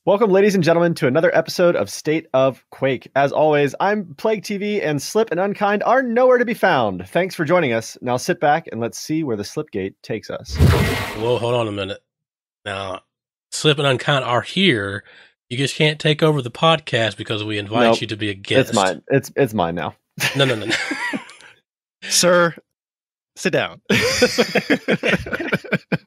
Welcome, ladies and gentlemen, to another episode of State of Quake. As always, I'm PlagueTV, and Slip and Unkind are nowhere to be found. Thanks for joining us. Now sit back and let's see where the Slipgate takes us. Whoa, hold on a minute. Now, Slip and Unkind are here. You just can't take over the podcast because we invite you to be a guest. It's mine. It's mine now. No. Sir, sit down.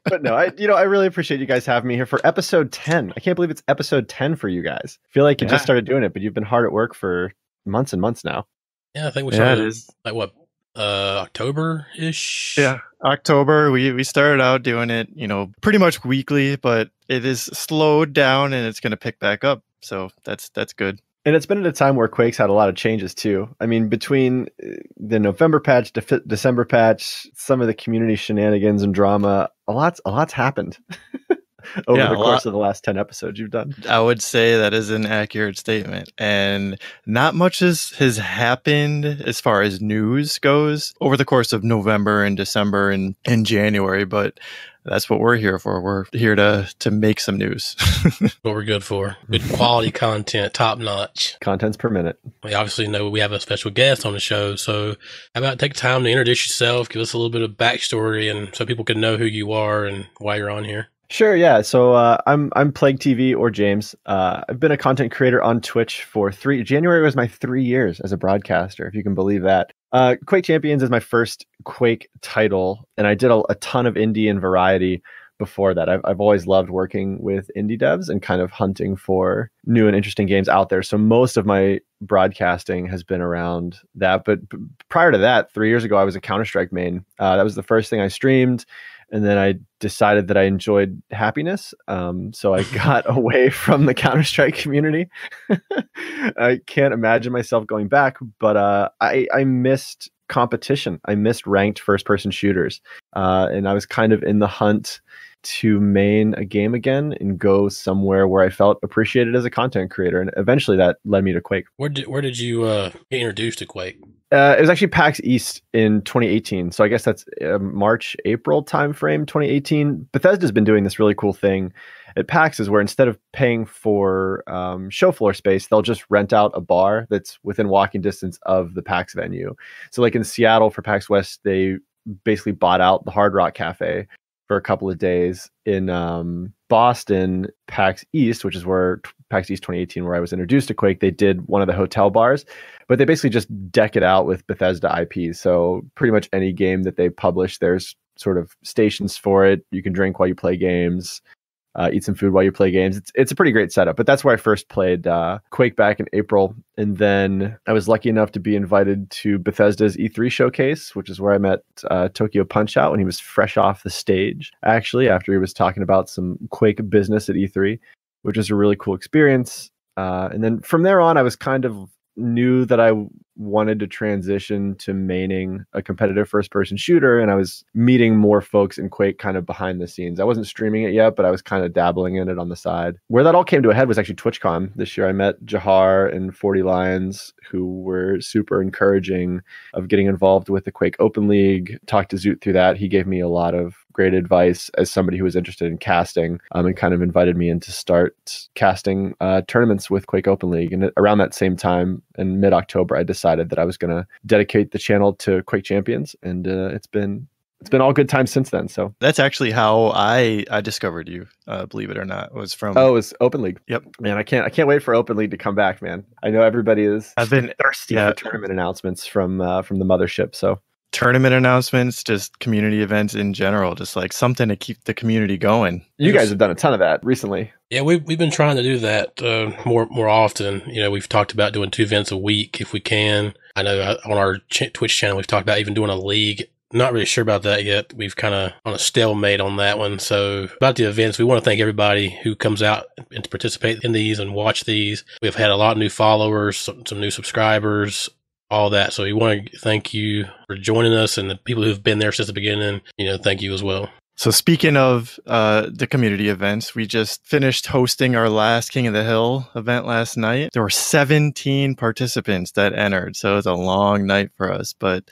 But no, I really appreciate you guys having me here for episode 10. I can't believe it's episode 10 for you guys. I feel like you just started doing it, but you've been hard at work for months and months now. Yeah, I think we started like what, October-ish? Yeah, October. We started out doing it, pretty much weekly, but it is slowed down and it's going to pick back up. So that's good. And it's been at a time where Quake's had a lot of changes too. I mean, between the November patch, December patch, some of the community shenanigans and drama, a lot's happened over the course of the last 10 episodes you've done. I would say that is an accurate statement. And not much has happened as far as news goes over the course of November and December and January, but that's what we're here for. We're here to make some news. What we're good for. Good quality content, top notch. Contents per minute. We obviously know we have a special guest on the show, so how about take time to introduce yourself, give us a little bit of backstory, and so people can know who you are and why you're on here. Sure, yeah. So I'm PlagueTV or James. I've been a content creator on Twitch for January was my 3 years as a broadcaster, if you can believe that. Quake Champions is my first Quake title, and I did a ton of indie and variety before that. I've always loved working with indie devs and kind of hunting for new and interesting games out there. So most of my broadcasting has been around that. But prior to that, 3 years ago, I was a Counter-Strike main. That was the first thing I streamed. And then I decided that I enjoyed happiness. So I got away from the Counter-Strike community. I can't imagine myself going back, but I missed competition. I missed ranked first-person shooters. And I was kind of in the hunt to main a game again and go somewhere where I felt appreciated as a content creator. And eventually that led me to Quake. Where did you get introduced to Quake? It was actually PAX East in 2018. So I guess that's March, April timeframe, 2018. Bethesda's been doing this really cool thing at PAX is where instead of paying for show floor space, they'll just rent out a bar that's within walking distance of the PAX venue. So like in Seattle for PAX West, they basically bought out the Hard Rock Cafe for a couple of days. In Boston, PAX East, which is where PAX East 2018, where I was introduced to Quake, they did one of the hotel bars, but they basically just deck it out with Bethesda IPs. So pretty much any game that they publish, there's sort of stations for it. You can drink while you play games, eat some food while you play games. It's a pretty great setup, but that's where I first played Quake back in April. And then I was lucky enough to be invited to Bethesda's E3 showcase, which is where I met Tokyo Punch-Out when he was fresh off the stage, actually, after he was talking about some Quake business at E3, which was a really cool experience. And then from there on, I was kind of knew that I wanted to transition to maining a competitive first-person shooter, and I was meeting more folks in Quake kind of behind the scenes. I wasn't streaming it yet, but I was kind of dabbling in it on the side. Where that all came to a head was actually TwitchCon this year. I met Jahar and 40 Lions, who were super encouraging of getting involved with the Quake Open League. Talked to Zoot through that. He gave me a lot of great advice as somebody who was interested in casting, and kind of invited me in to start casting tournaments with Quake Open League. And around that same time, in mid-October, I decided that I was going to dedicate the channel to Quake Champions, and it's been all good times since then. So that's actually how I discovered you, believe it or not. It was from it was Open League. Yep. Man, I can't wait for Open League to come back, man. I know everybody is I've been thirsty for tournament announcements from the mothership. So tournament announcements, just community events in general, just like something to keep the community going. You guys have done a ton of that recently. Yeah, we've been trying to do that more often. We've talked about doing 2 events a week if we can. I know on our Twitch channel we've talked about even doing a league. Not really sure about that yet. We've kind of on a stalemate on that one. So about the events, we want to thank everybody who comes out and to participate in these and watch these. We've had a lot of new followers, some new subscribers, all that. So we want to thank you for joining us, and the people who've been there since the beginning, thank you as well. So speaking of the community events, we just finished hosting our last King of the Hill event last night. There were 17 participants that entered, so it was a long night for us. But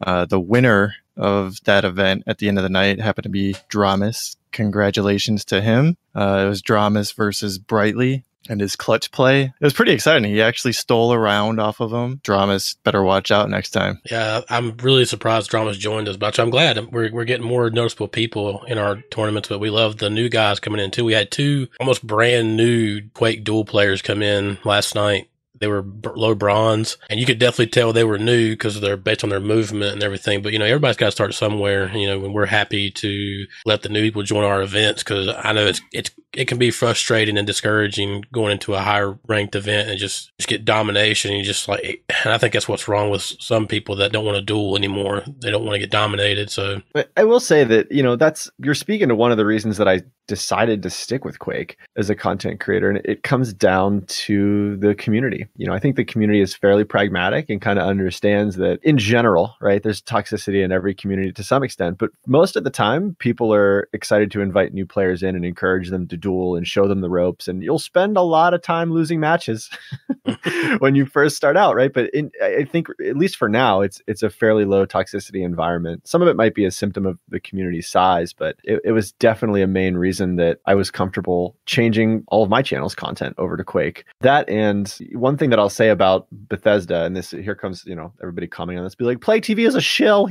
the winner of that event at the end of the night happened to be Dramas. Congratulations to him. It was Dramas versus Brightly. and his clutch play. It was pretty exciting. He actually stole a round off of him. Dramas better watch out next time. Yeah, I'm really surprised Dramas joined us, but I'm glad we're getting more noticeable people in our tournaments, but we love the new guys coming in too. We had 2 almost brand new Quake duel players come in last night. They were low bronze, and you could definitely tell they were new because they're based on their movement and everything. But, everybody's got to start somewhere, when we're happy to let the new people join our events, because I know it can be frustrating and discouraging going into a higher ranked event and just get domination. And and I think that's what's wrong with some people that don't want to duel anymore. They don't want to get dominated. So I will say that, you're speaking to one of the reasons that I decided to stick with Quake as a content creator. And it comes down to the community. I think the community is fairly pragmatic and kind of understands that in general, right, there's toxicity in every community to some extent, but most of the time people are excited to invite new players in and encourage them to duel and show them the ropes. And you'll spend a lot of time losing matches when you first start out, right? But I think, at least for now, it's a fairly low toxicity environment. Some of it might be a symptom of the community size, but it was definitely a main reason that I was comfortable changing all of my channel's content over to Quake. That, and one thing that I'll say about Bethesda, and here comes, everybody commenting on this, be like, PlagueTV is a shill.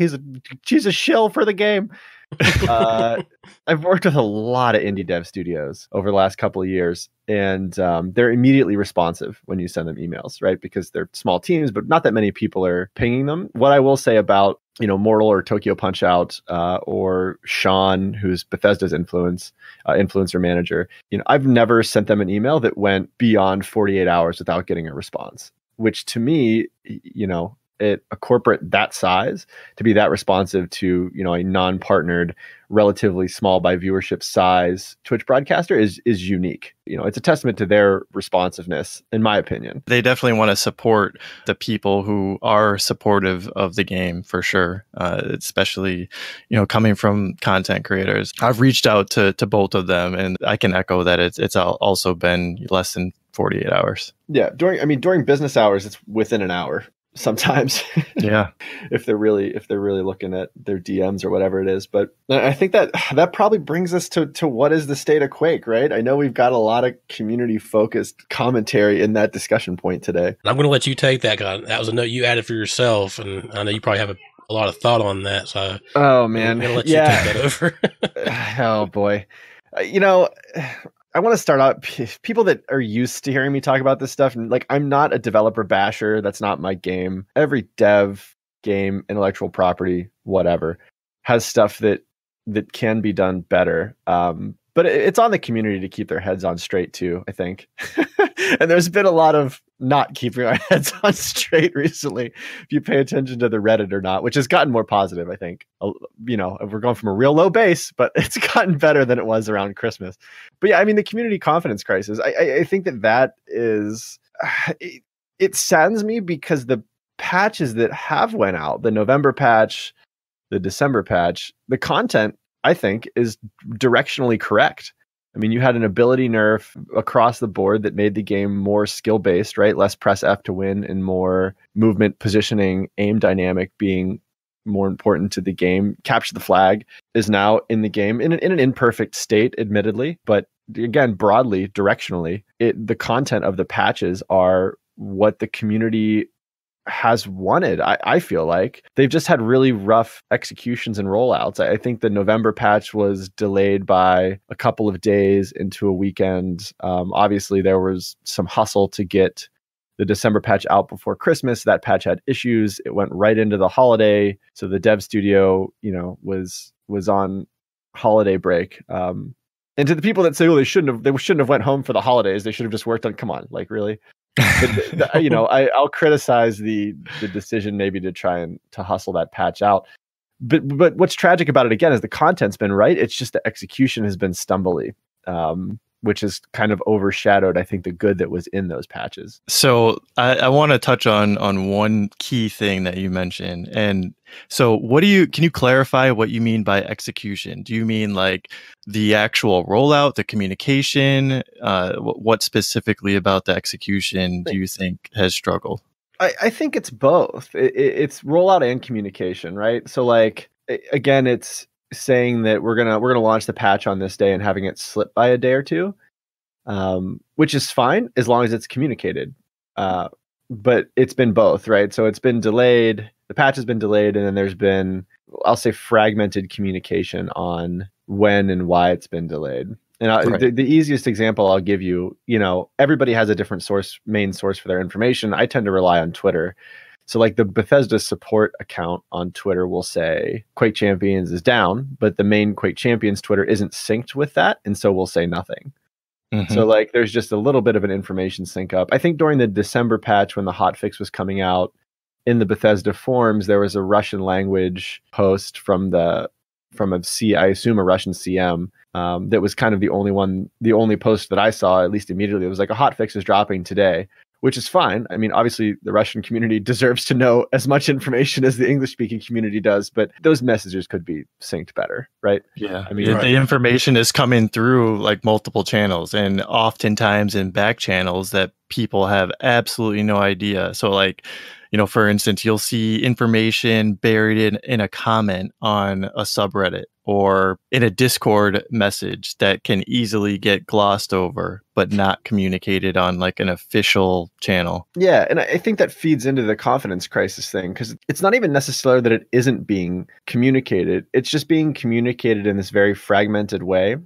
She's a shill for the game. I've worked with a lot of indie dev studios over the last couple of years, and they're immediately responsive when you send them emails, right? Because they're small teams, but not that many people are pinging them. What I will say about Mortal or Tokyo Punch-Out or Sean, who's Bethesda's influencer manager, I've never sent them an email that went beyond 48 hours without getting a response, which to me, a corporate that size to be that responsive to a non-partnered, relatively small by viewership size Twitch broadcaster is unique. It's a testament to their responsiveness, in my opinion. They definitely want to support the people who are supportive of the game, for sure. Especially coming from content creators. I've reached out to both of them, and I can echo that it's also been less than 48 hours. Yeah, during business hours, it's within an hour. Sometimes, yeah, if they're really looking at their DMs or whatever it is. But I think that probably brings us to what is the state of Quake, right? I know we've got a lot of community focused commentary in that discussion point today. I'm going to let you take that, guy. That was a note you added for yourself, and I know you probably have a lot of thought on that. So, oh man, I'm going to let you take that over. Oh boy, I want to start out, people that are used to hearing me talk about this stuff, and I'm not a developer basher. That's not my game. Every dev, game, intellectual property, whatever, has stuff that can be done better. But it's on the community to keep their heads on straight too, I think. And there's been a lot of not keeping our heads on straight recently, if you pay attention to the Reddit or not, which has gotten more positive, I think. We're going from a real low base, but it's gotten better than it was around Christmas. But yeah, the community confidence crisis, I think that is, it saddens me because the patches that have went out, the November patch, the December patch, the content, I think, is directionally correct. You had an ability nerf across the board that made the game more skill-based, right? Less press F to win and more movement, positioning, aim dynamic being more important to the game. Capture the flag is now in the game in an imperfect state, admittedly. But again, broadly, directionally, the content of the patches are what the community has wanted. I feel like they've just had really rough executions and rollouts. I think the November patch was delayed by a couple of days into a weekend. Obviously, there was some hustle to get the December patch out before Christmas. That patch had issues. It went right into the holiday. So the dev studio, was on holiday break. And to the people that say, they shouldn't have went home for the holidays. They should have just worked on, come on, really? I'll criticize the decision maybe to try and to hustle that patch out. But what's tragic about it again is the content's been right. It's just the execution has been stumbly, which has kind of overshadowed, I think, the good that was in those patches. So I want to touch on one key thing that you mentioned. And so can you clarify what you mean by execution? Do you mean the actual rollout, the communication? What specifically about the execution do you think has struggled? I think it's both. It's rollout and communication, right? So again, it's saying that we're gonna launch the patch on this day and having it slip by a day or two. which is fine as long as it's communicated. But it's been both, right? So it's been delayed. The patch has been delayed, and then there's been, I'll say, fragmented communication on when and why it's been delayed. And the easiest example I'll give you, everybody has a different main source for their information. I tend to rely on Twitter. So like the Bethesda support account on Twitter will say Quake Champions is down, but the main Quake Champions Twitter isn't synced with that. And so we'll say nothing. So like there's just a little bit of an information sync up. I think during the December patch when the hotfix was coming out in the Bethesda forums, there was a Russian language post from I assume a Russian CM, that was kind of the only post that I saw, at least immediately. It was like a hotfix is dropping today, which is fine. I mean, obviously the Russian community deserves to know as much information as the English speaking community does, but those messages could be synced better, right? Yeah. I mean, the information is coming through like multiple channels, and oftentimes in back channels that people have absolutely no idea. So like, for instance, you'll see information buried in a comment on a subreddit or in a Discord message that can easily get glossed over, but not communicated on like an official channel. Yeah, and I think that feeds into the confidence crisis thing, because it's not even necessarily that it isn't being communicated. It's just being communicated in this very fragmented way.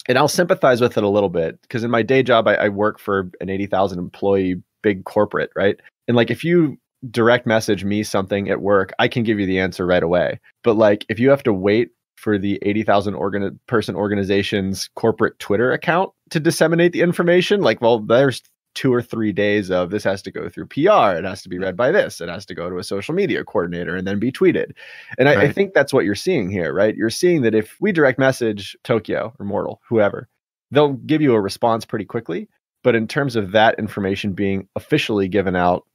And I'll sympathize with it a little bit, because in my day job, I work for an 80,000 employee big corporate, right? And like if you direct message me something at work, I can give you the answer right away. But like if you have to wait for the 80,000 person organization's corporate Twitter account to disseminate the information, like, well, there's 2 or 3 days of this has to go through PR. It has to be read by this. It has to go to a social media coordinator and then be tweeted. And I think that's what you're seeing here, right? You're seeing that if we direct message Tokyo or Mortal, whoever, they'll give you a response pretty quickly. But in terms of that information being officially given out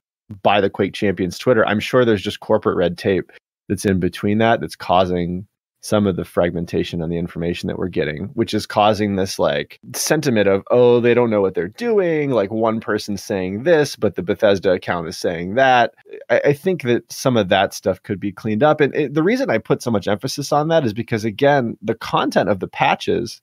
by the Quake Champions Twitter, I'm sure there's just corporate red tape that's in between that's causing some of the fragmentation on the information that we're getting, which is causing this like sentiment of, oh, they don't know what they're doing. Like one person's saying this, but the Bethesda account is saying that. I think that some of that stuff could be cleaned up. And the reason I put so much emphasis on that is because, again, the content of the patches,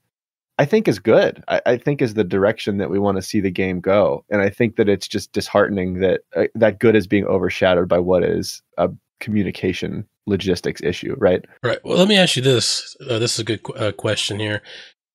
I think is good. I think is the direction that we want to see the game go. And I think that it's just disheartening that that good is being overshadowed by what is a communication logistics issue, right? Right. Well, let me ask you this. This is a good question here.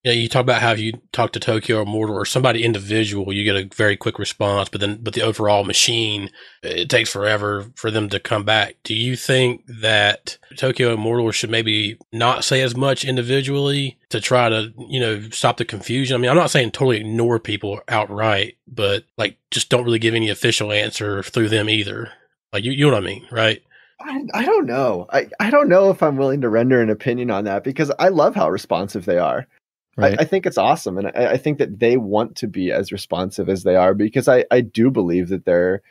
You talk about how you talk to Tokyo or Mortal or somebody individual, you get a very quick response, but the overall machine, it takes forever for them to come back. Do you think that Tokyo and Mortal should maybe not say as much individually to try to, stop the confusion? I mean, I'm not saying totally ignore people outright, but like just don't really give any official answer through them either. Like, you know what I mean, right? I don't know. I don't know if I'm willing to render an opinion on that, because I love how responsive they are. Right. I think it's awesome. And I think that they want to be as responsive as they are, because I do believe that their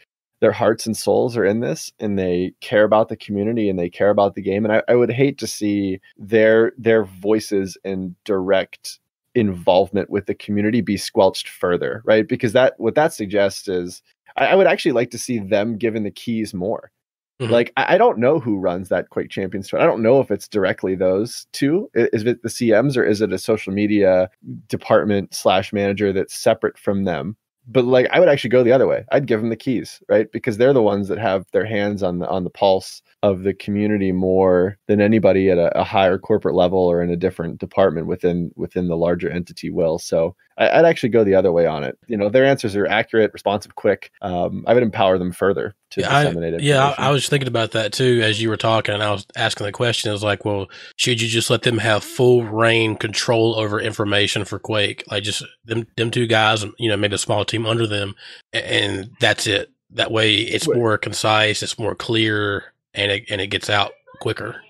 hearts and souls are in this, and they care about the community and they care about the game. And I would hate to see their voices and direct involvement with the community be squelched further, right? Because what that suggests is I would actually like to see them given the keys more. Mm-hmm. Like, I don't know who runs that Quake Champions Twitter. I don't know if it's directly those two. Is it the CMs, or is it a social media department / manager that's separate from them? But like, I would actually go the other way. I'd give them the keys, right? Because they're the ones that have their hands on the pulse of the community more than anybody at a higher corporate level or in a different department within the larger entity will. So I'd actually go the other way on it. Their answers are accurate, responsive, quick. I would empower them further to disseminate it. Yeah, I was thinking about that too as you were talking, and I was asking the question. I was like, well, should you just let them have full reign control over information for Quake? Like just them two guys, maybe a small team under them, and that's it. That way it's more concise, it's more clear, and it gets out quicker.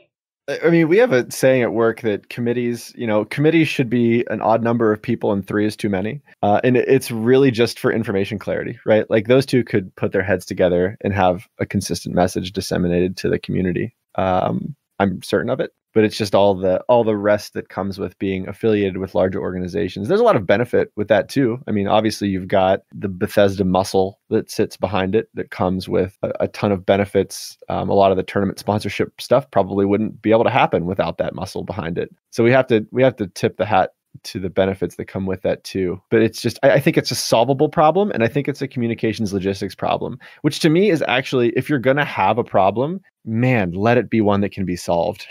I mean, we have a saying at work that committees should be an odd number of people and 3 is too many. And it's really just for information clarity, right? Like those two could put their heads together and have a consistent message disseminated to the community. I'm certain of it, but it's just all the rest that comes with being affiliated with larger organizations. There's a lot of benefit with that too. I mean, obviously you've got the Bethesda muscle that sits behind it that comes with a ton of benefits. A lot of the tournament sponsorship stuff probably wouldn't be able to happen without that muscle behind it. So we have to tip the hat to the benefits that come with that too. But it's just, I think it's a solvable problem, and I think it's a communications logistics problem, which to me is actually, if you're going to have a problem, man, let it be one that can be solved.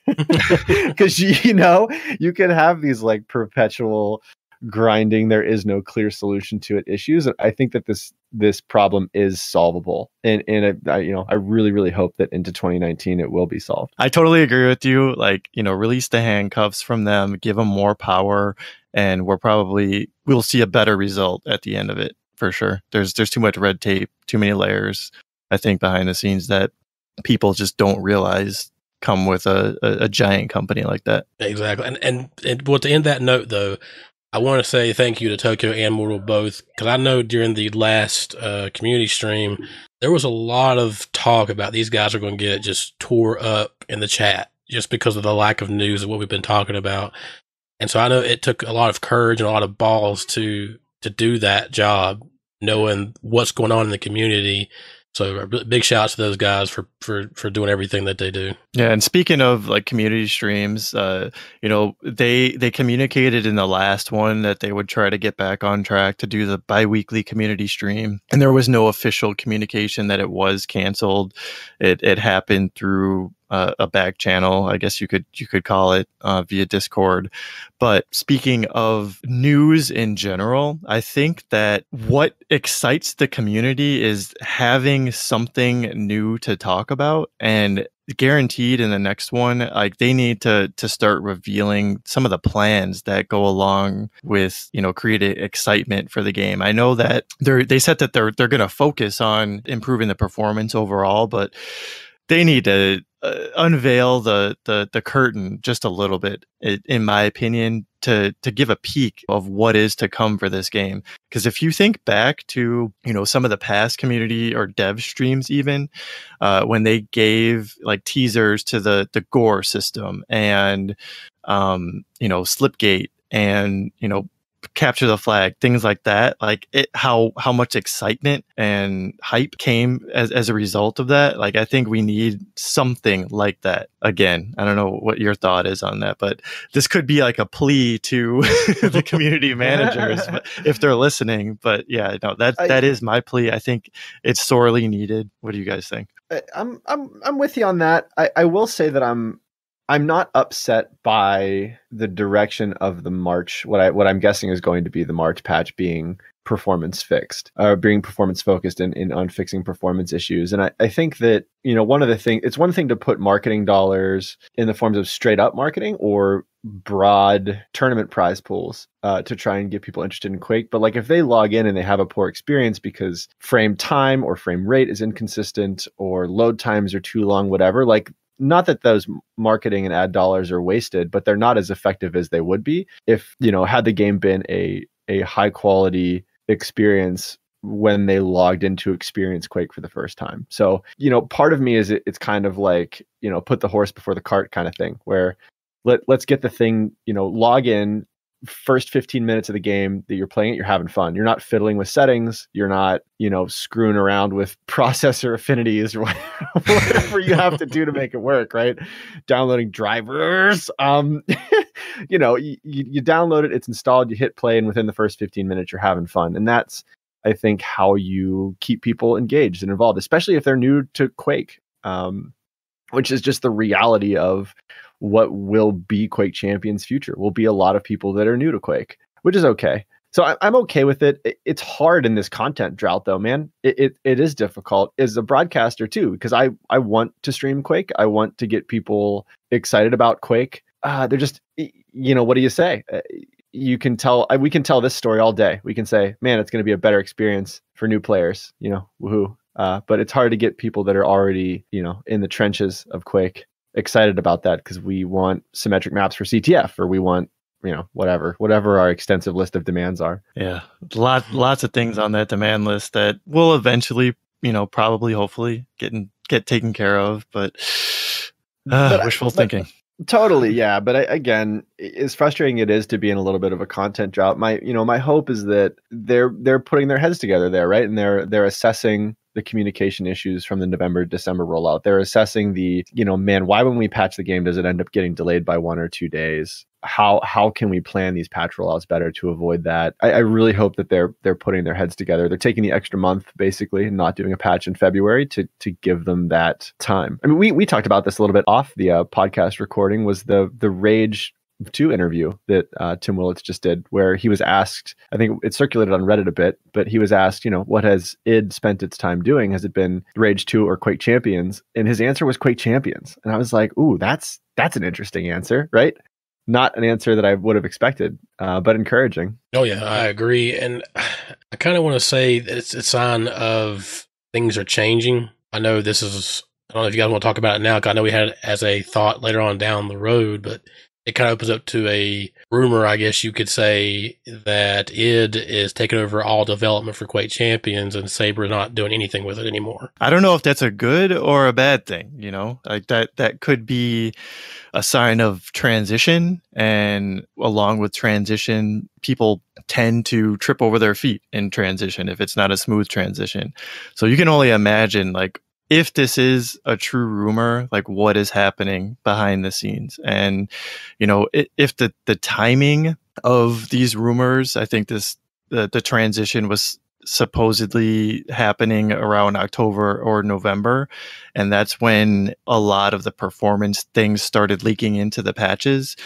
Because you can have these like perpetual grinding, there is no clear solution to it issues. I think that this problem is solvable, and I really, really hope that into 2019 it will be solved. I totally agree with you. Like, release the handcuffs from them, give them more power, and we'll see a better result at the end of it for sure. There's too much red tape, too many layers, I think, behind the scenes that people just don't realize come with a giant company like that. Exactly. And well, to end that note though, I want to say thank you to Tokyo and Mortal both, because I know during the last community stream, there was a lot of talk about these guys are going to get just tore up in the chat just because of the lack of news of what we've been talking about. And so I know it took a lot of courage and a lot of balls to do that job, knowing what's going on in the community. So a big shout out to those guys for doing everything that they do. Yeah, and speaking of like community streams, they communicated in the last one that they would try to get back on track to do the bi-weekly community stream, and there was no official communication that it was canceled. It happened through a back channel, I guess you could call it, via Discord. But speaking of news in general, I think that what excites the community is having something new to talk about, and guaranteed in the next one, like they need to start revealing some of the plans that go along with, creating excitement for the game. I know that they said that they're going to focus on improving the performance overall, but they need to unveil the curtain just a little bit, in my opinion, to give a peek of what is to come for this game. Because if you think back to some of the past community or dev streams, even when they gave like teasers to the gore system and Slipgate and capture the flag, things like that, like how much excitement and hype came as a result of that. Like, I think we need something like that again. I don't know what your thought is on that, but this could be like a plea to the community managers if they're listening. But yeah, no, that is my plea. I think it's sorely needed. What do you guys think? I'm with you on that. I will say that I'm not upset by the direction of the March. What I'm guessing is going to be the March patch being performance fixed, or being performance focused on fixing performance issues. And I think that, it's one thing to put marketing dollars in the forms of straight up marketing or broad tournament prize pools to try and get people interested in Quake. But like, if they log in and they have a poor experience because frame time or frame rate is inconsistent or load times are too long, whatever, like, not that those marketing and ad dollars are wasted, but they're not as effective as they would be if, had the game been a high quality experience when they logged into experience Quake for the first time. So, part of me is it's kind of like, put the horse before the cart kind of thing, where let's get the thing, log in, first 15 minutes of the game that you're playing it, you're having fun. You're not fiddling with settings. You're not, screwing around with processor affinities or whatever you have to do to make it work, right? Downloading drivers. You download it, it's installed, you hit play, and within the first 15 minutes, you're having fun. And that's, I think, how you keep people engaged and involved, especially if they're new to Quake, which is just the reality of what will be Quake Champions' future. Will be a lot of people that are new to Quake, which is okay. So I'm okay with it. It's hard in this content drought, though, man. It is difficult as a broadcaster too, because I want to stream Quake. I want to get people excited about Quake. They're just, what do you say? You can tell, we can tell this story all day. We can say, man, it's going to be a better experience for new players. Woohoo! But it's hard to get people that are already, in the trenches of Quake excited about that, because we want symmetric maps for CTF, or we want, whatever our extensive list of demands are. Yeah, lots of things on that demand list that will eventually, probably, hopefully get taken care of. But wishful thinking. Totally, yeah. But again, as frustrating it is to be in a little bit of a content drought, my hope is that they're putting their heads together there, right? And they're assessing the communication issues from the November-December rollout. They're assessing the, why when we patch the game does it end up getting delayed by 1 or 2 days? how can we plan these patch rollouts better to avoid that? I really hope that they're putting their heads together. They're taking the extra month basically and not doing a patch in February to give them that time. I mean, we talked about this a little bit off the podcast recording, was the Rage 2 interview that Tim Willits just did, where he was asked, I think it circulated on Reddit a bit, but he was asked, what has id spent its time doing? Has it been Rage 2 or Quake Champions? And his answer was Quake Champions. And I was like, ooh, that's an interesting answer, right? Not an answer that I would have expected, but encouraging. Oh yeah, I agree. And I kind of want to say that it's a sign of things are changing. I know this is, I don't know if you guys want to talk about it now, because I know we had it as a thought later on down the road, but it kind of opens up to a rumor, I guess you could say, that id is taking over all development for Quake Champions and Saber not doing anything with it anymore. I don't know if that's a good or a bad thing, like that could be a sign of transition, and along with transition, people tend to trip over their feet in transition if it's not a smooth transition. So you can only imagine, like, if this is a true rumor, like what is happening behind the scenes. And, if the timing of these rumors, I think the transition was supposedly happening around October or November. And that's when a lot of the performance things started leaking into the patches.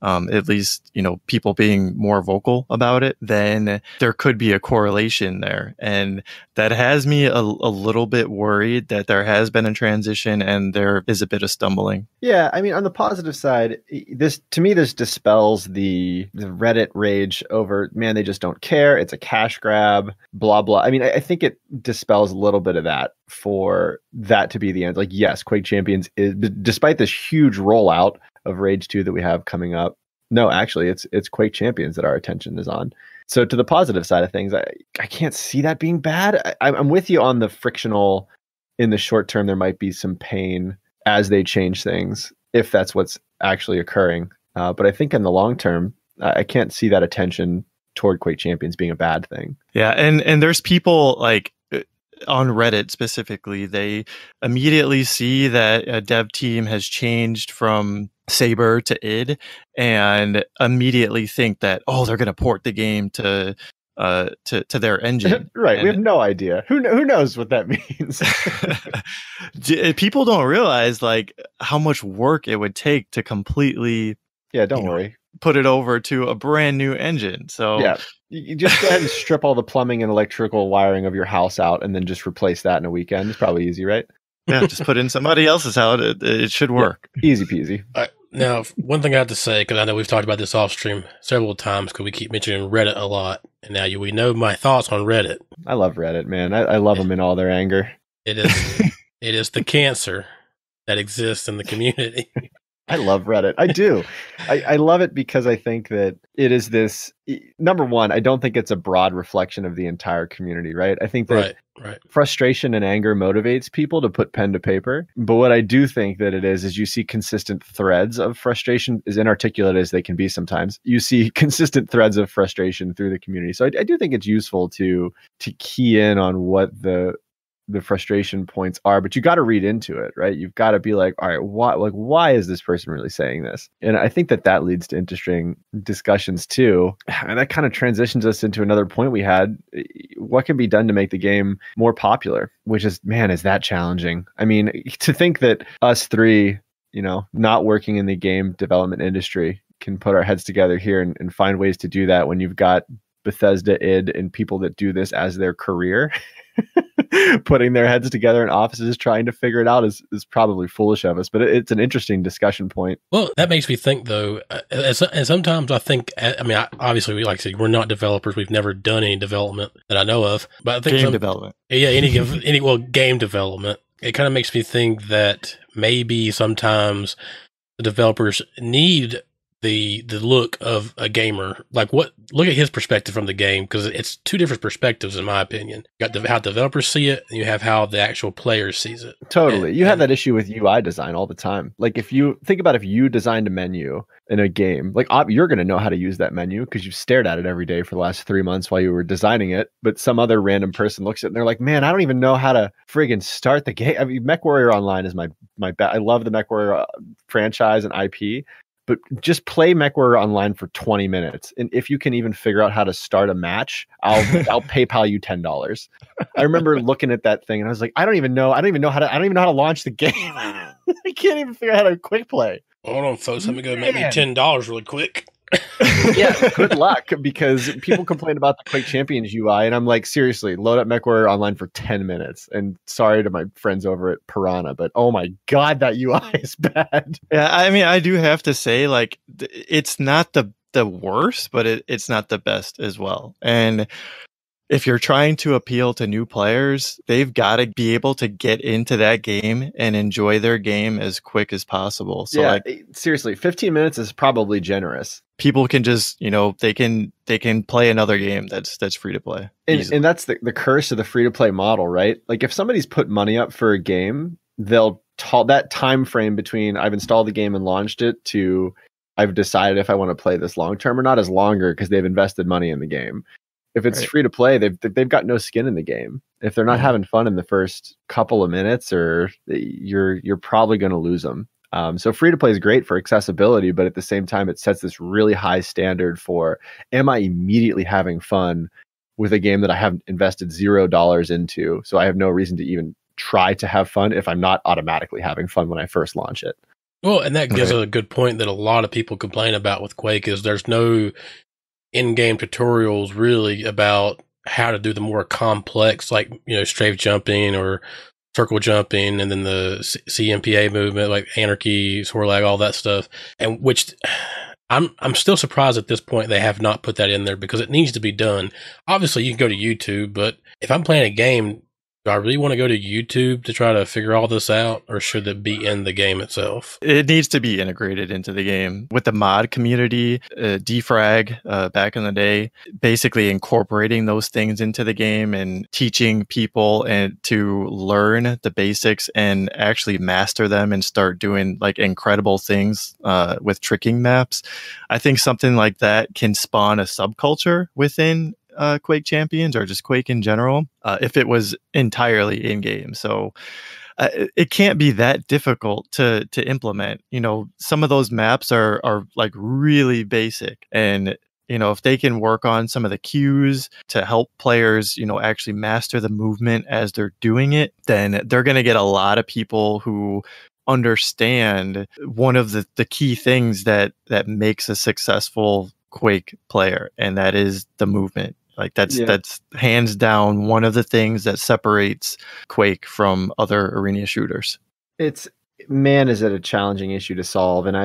At least, people being more vocal about it, then there could be a correlation there. And that has me a little bit worried that there has been a transition and there is a bit of stumbling. Yeah, I mean, on the positive side, this dispels the Reddit rage over, man, they just don't care. It's a cash grab, blah, blah. I mean, I think it dispels a little bit of that for that to be the end. Like, yes, Quake Champions is, despite this huge rollout of Rage 2 that we have coming up. No, actually, it's Quake Champions that our attention is on. So to the positive side of things, I can't see that being bad. I'm with you on the frictional. In the short term, there might be some pain as they change things, if that's what's actually occurring. But I think in the long term, I can't see that attention toward Quake Champions being a bad thing. Yeah, and there's people like on Reddit specifically, they immediately see that a dev team has changed from Saber to id and immediately think that, they're going to port the game to their engine. Right. And we have no idea. Who knows what that means? People don't realize like how much work it would take to completely don't worry, put it over to a brand new engine. So yeah, you just go ahead and strip all the plumbing and electrical wiring of your house out and then just replace that in a weekend. It's probably easy, right? Yeah, just put in somebody else's house. It should work. Yeah, easy peasy. Now, one thing I have to say, because I know we've talked about this off stream several times, because we keep mentioning Reddit a lot, and now we know my thoughts on Reddit. I love Reddit, man. I love them in all their anger. It is the cancer that exists in the community. I love Reddit. I do. I love it because I think that it is this, number one, I don't think it's a broad reflection of the entire community, right? I think that frustration and anger motivates people to put pen to paper. But what I do think that it is you see consistent threads of frustration, as inarticulate as they can be sometimes. You see consistent threads of frustration through the community. So I do think it's useful to key in on what the frustration points are, but you got to read into it, right? You've got to be like, all right, why is this person really saying this? And I think that leads to interesting discussions too. And that kind of transitions us into another point we had. What can be done to make the game more popular? Which is, man, is that challenging? I mean, to think that us three, not working in the game development industry can put our heads together here and find ways to do that when you've got Bethesda, id, and people that do this as their career. Putting their heads together in offices trying to figure it out is probably foolish of us, but it's an interesting discussion point. Well, that makes me think though, and sometimes I think, obviously, like I said, we're not developers. We've never done any development that I know of, but I think game development. Yeah, game development. It kind of makes me think that maybe sometimes the developers need the look of a gamer. Like look at his perspective from the game, because it's two different perspectives in my opinion. You got how developers see it, and you have how the actual player sees it. Totally. You have that issue with UI design all the time. Like if you think about if you designed a menu in a game, like you're going to know how to use that menu because you've stared at it every day for the last 3 months while you were designing it. But some other random person looks at it and they're like, man, I don't even know how to friggin' start the game. I mean, MechWarrior Online is my bet. I love the MechWarrior franchise and IP. but just play MechWarrior Online for 20 minutes. And if you can even figure out how to start a match, I'll PayPal you $10. I remember looking at that thing and I was like, I don't even know how to launch the game. I can't even figure out how to quick play. Hold on, folks. Let me go make me $10 really quick. Yeah, good luck, because people complain about the Quake Champions UI, and I'm like, seriously, load up MechWarrior Online for 10 minutes. And sorry to my friends over at Piranha, but oh my god, that UI is bad. Yeah, I mean, I do have to say, like, it's not the worst, but it's not the best as well. And if you're trying to appeal to new players, they've got to be able to get into that game and enjoy their game as quick as possible. So, yeah, like, seriously, 15 minutes is probably generous. People can just, they can play another game that's free to play. And that's the curse of the free to play model, right? Like, if somebody's put money up for a game, they'll that time frame between I've installed the game and launched it to I've decided if I want to play this long term or not is longer, because they've invested money in the game. If it's free to play, they've got no skin in the game. If they're not having fun in the first couple of minutes, or you're probably going to lose them. So free to play is great for accessibility, but at the same time, it sets this really high standard for, am I immediately having fun with a game that I have invested $0 into? So I have no reason to even try to have fun if I'm not automatically having fun when I first launch it. Well, and that gives a good point that a lot of people complain about with Quake, is there's no in-game tutorials really about how to do the more complex, like, strafe jumping or circle jumping, and then the CMPA movement, like anarchy, Sorlag, all that stuff. And which I'm still surprised at this point they have not put that in there, because it needs to be done. Obviously, you can go to YouTube, but if I'm playing a game, do I really want to go to YouTube to try to figure all this out, or should it be in the game itself? It needs to be integrated into the game. With the mod community, Defrag, back in the day, basically incorporating those things into the game and teaching people and to learn the basics and actually master them and start doing like incredible things with tricking maps. I think something like that can spawn a subculture within Quake Champions, or just Quake in general, if it was entirely in game. So it can't be that difficult to implement. Some of those maps are like really basic, and if they can work on some of the cues to help players actually master the movement as they're doing it, then they're going to get a lot of people who understand one of the key things that makes a successful Quake player, and that is the movement. Like that's hands down one of the things that separates Quake from other arena shooters. Is it a challenging issue to solve. And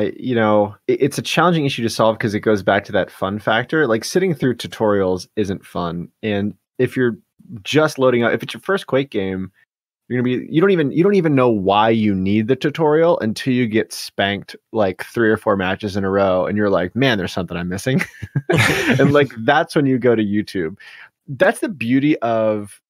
it's a challenging issue to solve because it goes back to that fun factor. Like, sitting through tutorials isn't fun. And if you're just loading up, if it's your first Quake game, you don't even know why you need the tutorial until you get spanked like 3 or 4 matches in a row, and you're like, man, there's something I'm missing. And like, that's when you go to YouTube. That's the beauty of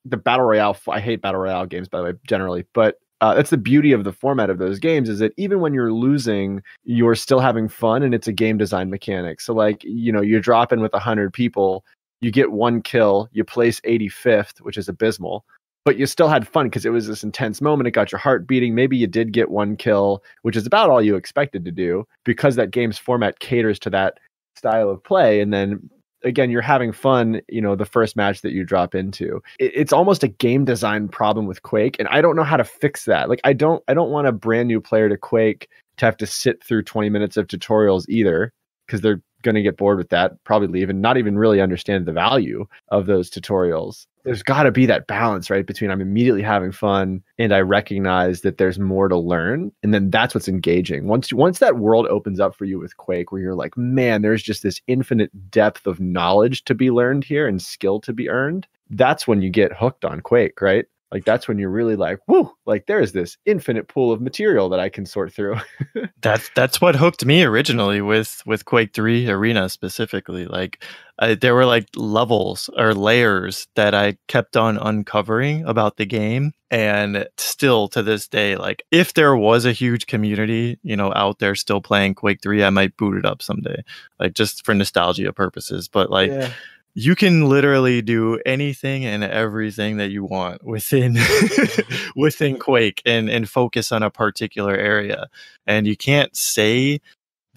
the battle royale. I hate battle royale games, by the way, generally, but that's the beauty of the format of those games, is that even when you're losing, you're still having fun, and it's a game design mechanic. So like, you drop in with 100 people, you get 1 kill, you place 85th, which is abysmal. But you still had fun because it was this intense moment. It got your heart beating. Maybe you did get 1 kill, which is about all you expected to do, because that game's format caters to that style of play. And then again, you're having fun, the first match that you drop into. It's almost a game design problem with Quake, and I don't know how to fix that. Like, I don't want a brand new player to Quake to have to sit through 20 minutes of tutorials either, because they're going to get bored with that, probably leave, and not even really understand the value of those tutorials. There's got to be that balance, right, between I'm immediately having fun and I recognize that there's more to learn, and then that's what's engaging. Once that world opens up for you with Quake, where you're like, man, there's just this infinite depth of knowledge to be learned here and skill to be earned, that's when you get hooked on Quake, right? Like, that's when you're really like, whoo, like there's this infinite pool of material that I can sort through. That's what hooked me originally with Quake 3 Arena specifically. Like, there were like levels or layers that I kept on uncovering about the game. And still to this day, like, if there was a huge community, out there still playing Quake 3, I might boot it up someday, like, just for nostalgia purposes. But like, you can literally do anything and everything that you want within within Quake and focus on a particular area. And you can't say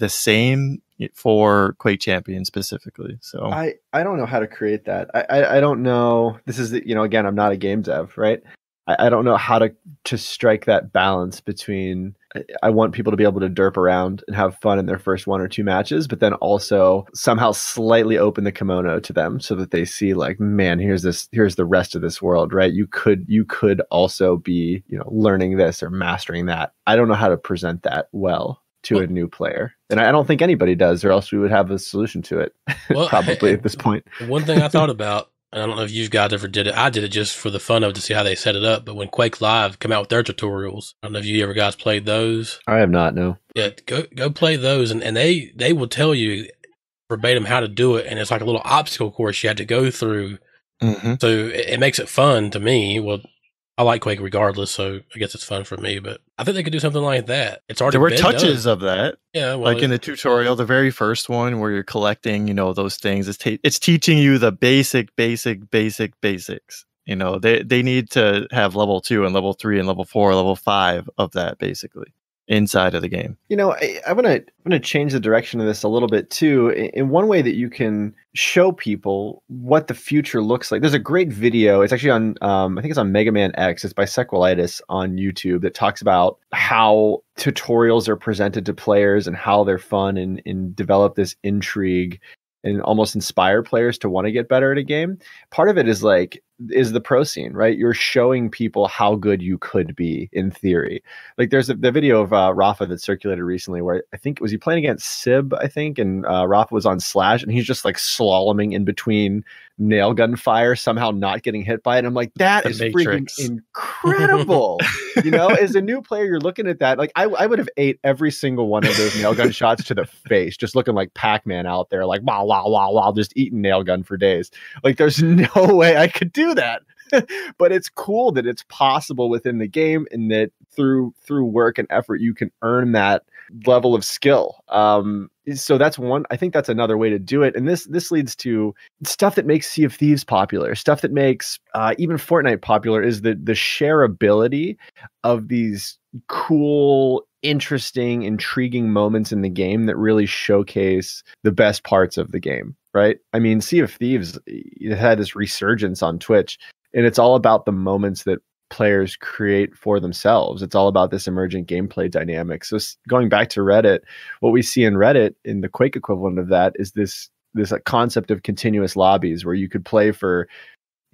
the same for Quake Champions specifically. So I don't know how to create that. I don't know. This is again, I'm not a game dev, right? I don't know how to strike that balance between I want people to be able to derp around and have fun in their first 1 or 2 matches, but then also somehow slightly open the kimono to them so that they see like, man, here's the rest of this world, right? You could also be, learning this or mastering that. I don't know how to present that well to a new player. And I don't think anybody does, or else we would have a solution to it probably at this point. One thing I thought about, and I don't know if you guys ever did it. I did it just for the fun of it to see how they set it up. But when Quake Live come out with their tutorials, I don't know if you ever guys played those. I have not, no. Yeah, go play those, and they will tell you verbatim how to do it, and it's like a little obstacle course you had to go through. Mm-hmm. So it makes it fun to me. Well, I like Quake regardless, so I guess it's fun for me. But I think they could do something like that. It's already there were been touches done. of that. Yeah, well, like in the tutorial, the very first one where you're collecting, those things. It's teaching you the basics. They need to have level 2 and level 3 and level 4, level 5 of that basically inside of the game. I want to change the direction of this a little bit too. In one way that you can show people what the future looks like. There's a great video. It's actually on, I think it's on Mega Man X. It's by Sequelitis on YouTube that talks about how tutorials are presented to players and how they're fun and develop this intrigue and almost inspire players to want to get better at a game. Part of it is the pro scene, right? You're showing people how good you could be in theory. Like there's the video of Rafa that circulated recently where I think, was he playing against Sib, I think, and Rafa was on Slash and he's just like slaloming in between nail gun fire, somehow not getting hit by it. And I'm like, that is freaking incredible. As a new player, you're looking at that. Like I would have ate every single one of those nail gun shots to the face, just looking like Pac-Man out there, like wow, wow, wow, wow, just eating nail gun for days. Like there's no way I could do that. But it's cool that it's possible within the game and that through work and effort you can earn that level of skill. So that's one. I think that's another way to do it. And this leads to stuff that makes Sea of Thieves popular, stuff that makes even Fortnite popular, is the shareability of these cool, interesting, intriguing moments in the game that really showcase the best parts of the game, right? I mean, Sea of Thieves, it had this resurgence on Twitch, and it's all about the moments that players create for themselves. It's all about this emergent gameplay dynamic. So going back to Reddit, what we see in Reddit, in the Quake equivalent of that, is this concept of continuous lobbies where you could play for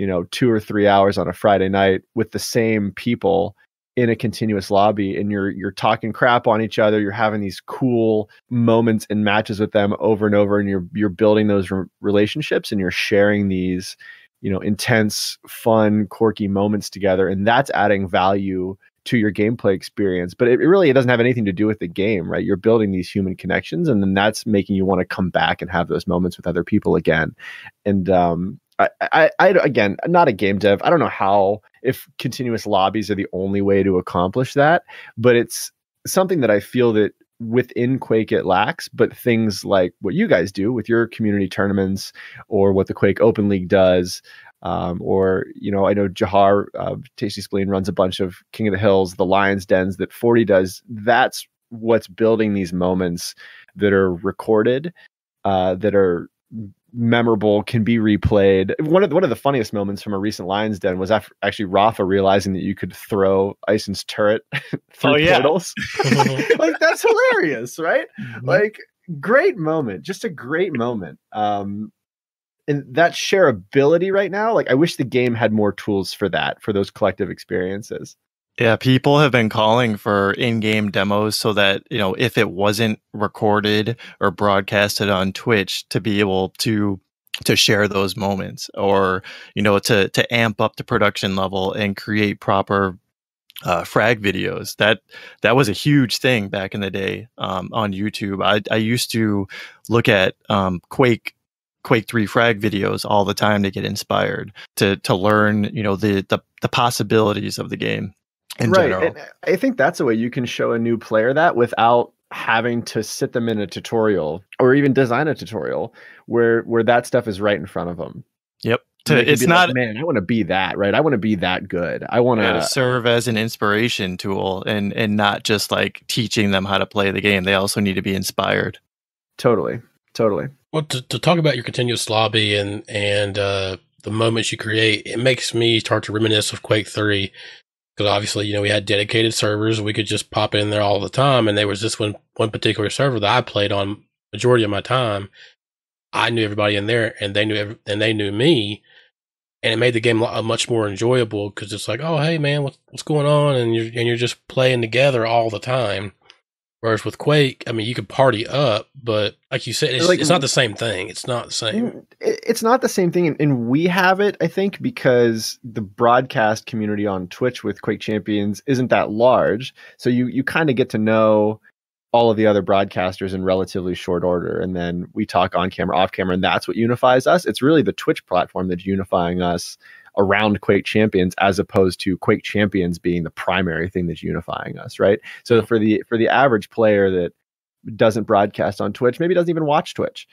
2 or 3 hours on a Friday night with the same people in a continuous lobby, and you're talking crap on each other. You're having these cool moments and matches with them over and over, and you're building those relationships, and you're sharing these intense, fun, quirky moments together, and that's adding value to your gameplay experience. But it doesn't have anything to do with the game, right? You're building these human connections, and then that's making you want to come back and have those moments with other people again. And I again, not a game dev. I don't know if continuous lobbies are the only way to accomplish that, but it's something that I feel that within Quake it lacks. But things like what you guys do with your community tournaments, or what the Quake Open League does, or I know Jahar, Tasty Spleen, runs a bunch of King of the Hills, the Lions Dens that 40 does. That's what's building these moments that are recorded, that are memorable, can be replayed. One of the funniest moments from a recent Lions Den was actually Rafa realizing that you could throw Ison's turret through portals. Like, that's hilarious, right? Mm-hmm. Like, great moment, just a great moment. And that shareability right now, like, I wish the game had more tools for that, for those collective experiences. Yeah, people have been calling for in-game demos so that, if it wasn't recorded or broadcasted on Twitch, to be able to share those moments, or, to amp up the production level and create proper frag videos. That was a huge thing back in the day on YouTube. I used to look at Quake 3 frag videos all the time to get inspired, to learn, the possibilities of the game. Right. And I think that's a way you can show a new player that without having to sit them in a tutorial or even design a tutorial where that stuff is right in front of them. Yep. It's not, man, I want to be that, right? I want to be that good. I want to serve as an inspiration tool and not just like teaching them how to play the game. They also need to be inspired. Totally. Well, to talk about your continuous lobby and the moments you create, it makes me start to reminisce of Quake 3. Because obviously, we had dedicated servers. We could just pop in there all the time. And there was this one particular server that I played on majority of my time. I knew everybody in there, and they knew me. And it made the game much more enjoyable because it's like, oh, hey, man, what's going on? And you're just playing together all the time. Whereas with Quake, I mean, you could party up, but like you said, it's not the same thing. It's not the same. It's not the same thing. And we have it, I think, because the broadcast community on Twitch with Quake Champions isn't that large. So you kind of get to know all of the other broadcasters in relatively short order. And then we talk on camera, off camera, and that's what unifies us. It's really the Twitch platform that's unifying us around Quake Champions, as opposed to Quake Champions being the primary thing that's unifying us, right? So for the average player that doesn't broadcast on Twitch, maybe doesn't even watch Twitch,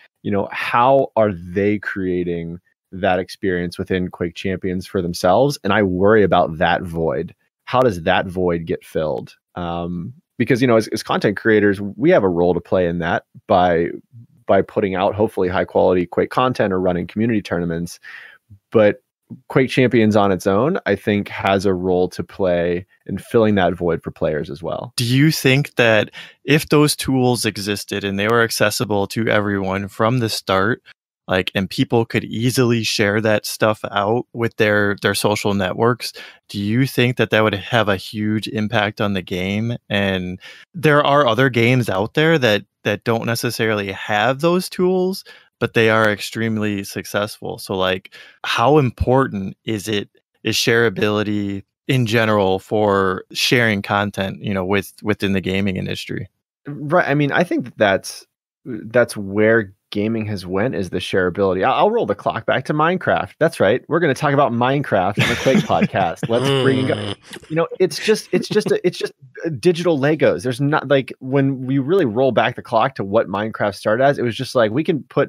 how are they creating that experience within Quake Champions for themselves? And I worry about that void. How does that void get filled? Because as content creators, we have a role to play in that by putting out hopefully high quality Quake content or running community tournaments. But Quake Champions on its own, I think, has a role to play in filling that void for players as well. Do you think that if those tools existed and they were accessible to everyone from the start, and people could easily share that stuff out with their social networks, do you think that would have a huge impact on the game? And there are other games out there that don't necessarily have those tools, but they are extremely successful. So how important is shareability in general for sharing content, within the gaming industry? Right. I mean, I think that's where gaming has went, is the shareability. I'll roll the clock back to Minecraft. That's right. We're going to talk about Minecraft on the Quake podcast. Let's bring it. It's just digital Legos. There's not when we really roll back the clock to what Minecraft started as, it was just like,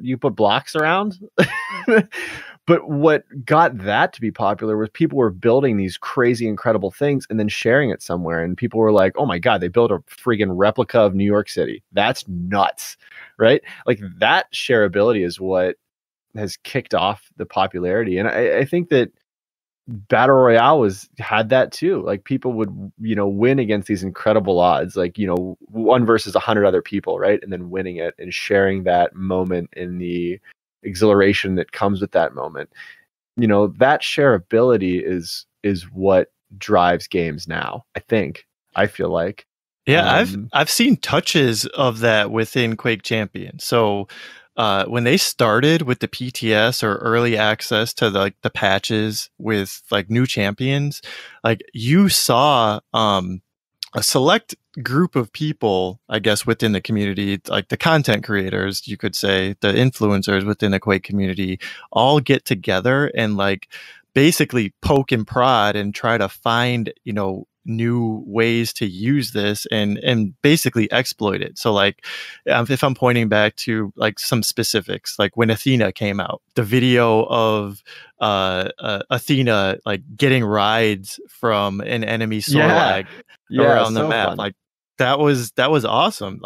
you put blocks around. But what got that to be popular was people were building these crazy, incredible things and then sharing it somewhere. And people were like, oh my God, they built a friggin' replica of New York City. That's nuts, right? That shareability is what has kicked off the popularity. And I think that Battle Royale had that too. People would, win against these incredible odds, 1 versus 100 other people, right? And then winning it and sharing that moment in the exhilaration that comes with that moment. That shareability is what drives games now, I feel like. Yeah, I've seen touches of that within Quake Champions. So when they started with the PTS or early access to the patches with new champions, you saw a select group of people, I guess, within the community, the content creators, you could say, the influencers within the Quake community, all get together and basically poke and prod and try to find, new ways to use this and basically exploit it. So if I'm pointing back to some specifics, when Athena came out, the video of Athena getting rides from an enemy Sorlag around the map, fun. That was awesome.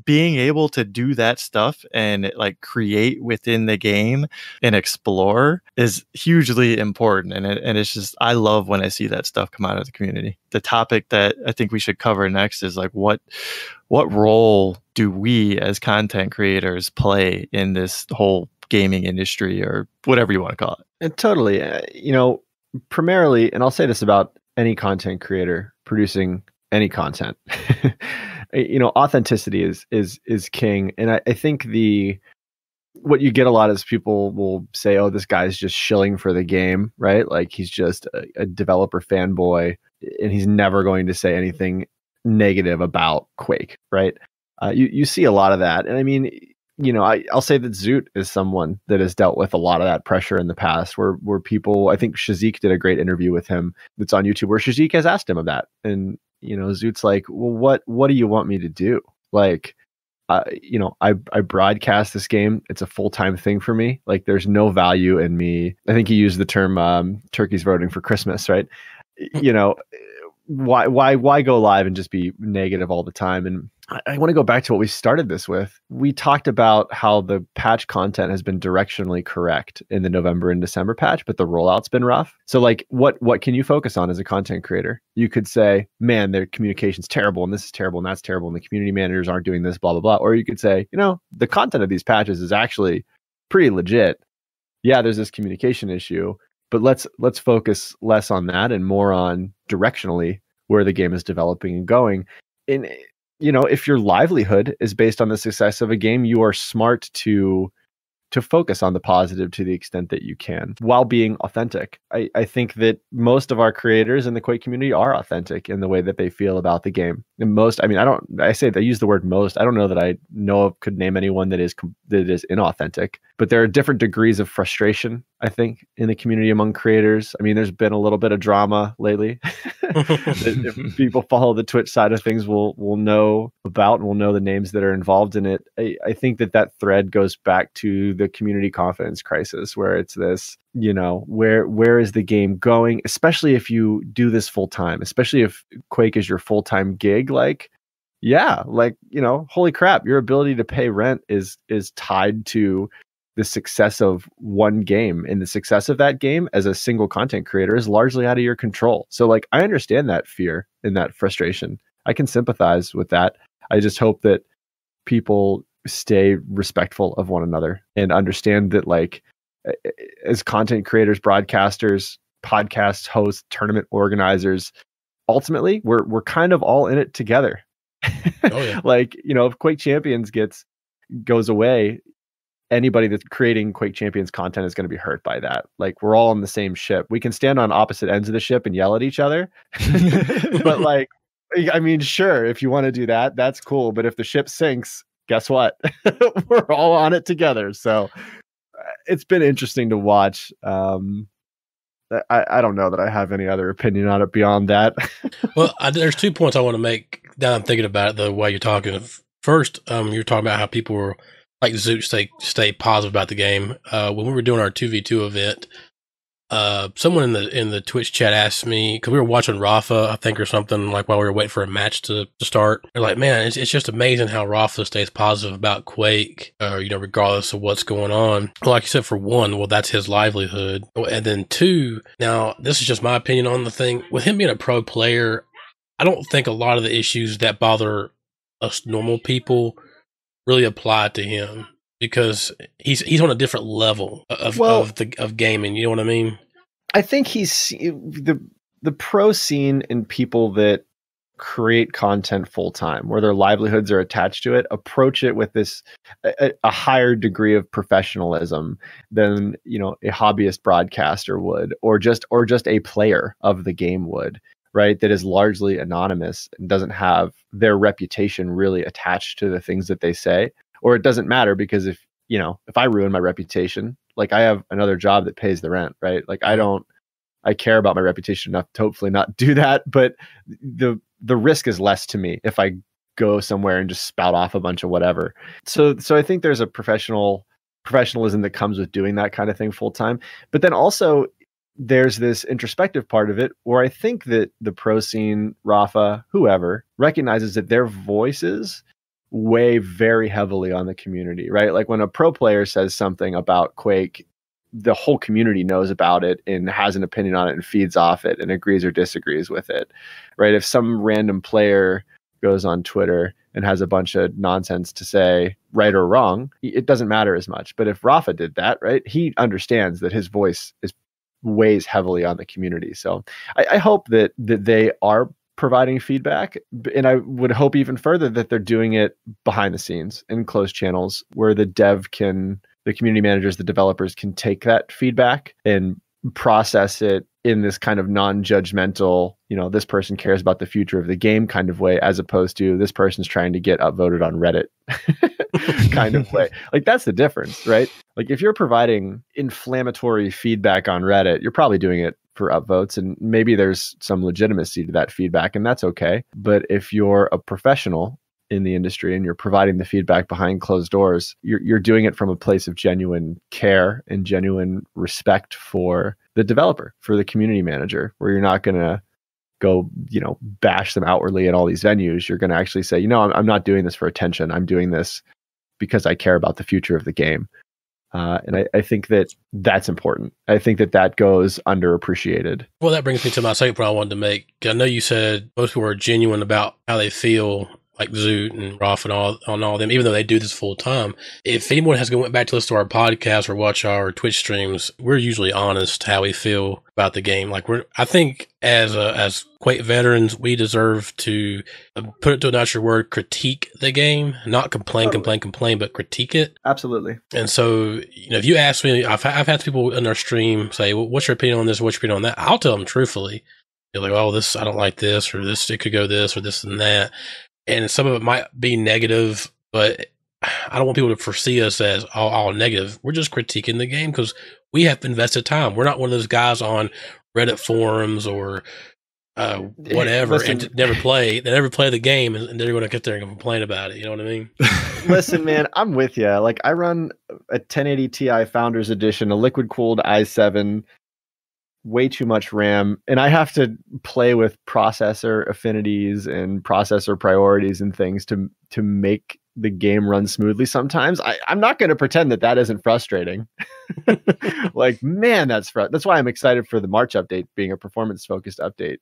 Being able to do that stuff and create within the game and explore is hugely important. And it's just, I love when I see that stuff come out of the community. The topic that I think we should cover next is what role do we as content creators play in this whole gaming industry, or whatever you want to call it? And totally. Primarily, and I'll say this about any content creator producing any content, authenticity is king. And I think what you get a lot is people will say, oh, this guy's just shilling for the game, right? He's just a developer fanboy and he's never going to say anything negative about Quake, right? You see a lot of that. And I mean, I'll say that Zoot is someone that has dealt with a lot of that pressure in the past, where people, I think Shazik did a great interview with him that's on YouTube, where Shazik has asked him of that. And Zoot's like, well, what do you want me to do? I broadcast this game. It's a full-time thing for me. Like, there's no value in me. I think you used the term turkeys voting for Christmas, right? You know, why go live and just be negative all the time? And I want to go back to what we started this with. We talked about how the patch content has been directionally correct in the November and December patch, but the rollout's been rough. So like, what can you focus on as a content creator? You could say, man, their communication's terrible, and this is terrible, and that's terrible, and the community managers aren't doing this, blah, blah, blah. Or you could say, you know, the content of these patches is actually pretty legit. Yeah, there's this communication issue, but let's focus less on that and more on directionally where the game is developing and going. And you know, if your livelihood is based on the success of a game, you are smart to focus on the positive to the extent that you can while being authentic. I think that most of our creators in the Quake community are authentic in the way that they feel about the game. And most, I mean, I use the word most. I don't know that I could name anyone that is inauthentic, but there are different degrees of frustration, I think, in the community among creators. I mean, there's been a little bit of drama lately. If people follow the Twitch side of things, will know about and will know the names that are involved in it. I think that thread goes back to the community confidence crisis, where it's this, you know, where is the game going, especially if you do this full time, especially if Quake is your full-time gig. Like, yeah, like, you know, holy crap, your ability to pay rent is tied to the success of one game, and the success of that game as a single content creator is largely out of your control. So like, I understand that fear and that frustration. I can sympathize with that. I just hope that people stay respectful of one another and understand that, like, as content creators, broadcasters, podcast hosts, tournament organizers, ultimately we're kind of all in it together. Oh, yeah. Like, you know, if Quake Champions goes away, anybody that's creating Quake Champions content is going to be hurt by that. Like, we're all on the same ship. We can stand on opposite ends of the ship and yell at each other. But like, I mean, sure, if you want to do that, that's cool. But if the ship sinks, guess what? We're all on it together. So it's been interesting to watch. I don't know that I have any other opinion on it beyond that. Well, there's 2 points I want to make now I'm thinking about it the way you're talking. First, you're talking about how people were, like Zoot, stay positive about the game. When we were doing our 2v2 event, someone in the Twitch chat asked me, because we were watching Rafa, I think, or something, like while we were waiting for a match to start. They're like, man, it's just amazing how Rafa stays positive about Quake, you know, regardless of what's going on. Like you said, for one, well, that's his livelihood. And then two, now, this is just my opinion on the thing. With him being a pro player, I don't think a lot of the issues that bother us normal people really apply to him, because he's on a different level of gaming. You know what I mean? I think he's the pro scene and people that create content full time, where their livelihoods are attached to it, approach it with this a higher degree of professionalism than, you know, a hobbyist broadcaster would, or just a player of the game would. Right, that is largely anonymous and doesn't have their reputation really attached to the things that they say. Or it doesn't matter, because if I ruin my reputation, like, I have another job that pays the rent, right? Like, I care about my reputation enough to hopefully not do that, but the risk is less to me if I go somewhere and just spout off a bunch of whatever. So I think there's a professionalism that comes with doing that kind of thing full time. But then also, there's this introspective part of it where I think that the pro scene, Rafa, whoever, recognizes that their voices weigh very heavily on the community, right? Like, when a pro player says something about Quake, the whole community knows about it and has an opinion on it and feeds off it and agrees or disagrees with it, right? If some random player goes on Twitter and has a bunch of nonsense to say, right or wrong, it doesn't matter as much. But if Rafa did that, right, he understands that his voice weighs heavily on the community. So I hope that they are providing feedback, and I would hope even further that they're doing it behind the scenes in closed channels, where the community managers, the developers can take that feedback and process it in this kind of non-judgmental, you know, this person cares about the future of the game kind of way, as opposed to this person's trying to get upvoted on Reddit kind of way. Like, that's the difference, right? Like, if you're providing inflammatory feedback on Reddit, you're probably doing it for upvotes, and maybe there's some legitimacy to that feedback, and that's okay. But if you're a professional in the industry and you're providing the feedback behind closed doors, you're doing it from a place of genuine care and genuine respect for the developer, for the community manager, where you're not going to go, bash them outwardly at all these venues. You're going to actually say, I'm not doing this for attention. I'm doing this because I care about the future of the game. And I think that's important. I think that goes underappreciated. Well, that brings me to my second point I wanted to make. I know you said most people are genuine about how they feel, like Zoot and Roth and all of them, even though they do this full time. If anyone has went back to listen to our podcast or watch our Twitch streams, we're usually honest how we feel about the game. Like I think as Quake veterans, we deserve to put it to a nicer word, critique the game, not complain, but critique it. Absolutely. And so, if you ask me, I've had people in our stream say, well, what's your opinion on this? What's your opinion on that? I'll tell them truthfully. They're like, oh, this, I don't like this, or this, it could go this, or this and that. And some of it might be negative, but I don't want people to foresee us as all negative. We're just critiquing the game because we have invested time. We're not one of those guys on Reddit forums or whatever. Listen, and never play the game, and they're going to get there and complain about it. You know what I mean? Listen, man, I'm with you. Like, I run a 1080 Ti Founders Edition, a liquid cooled i7, way too much RAM, and I have to play with processor affinities and processor priorities and things to make the game run smoothly. Sometimes I'm not going to pretend that isn't frustrating. Like, man, that's why I'm excited for the March update being a performance focused update.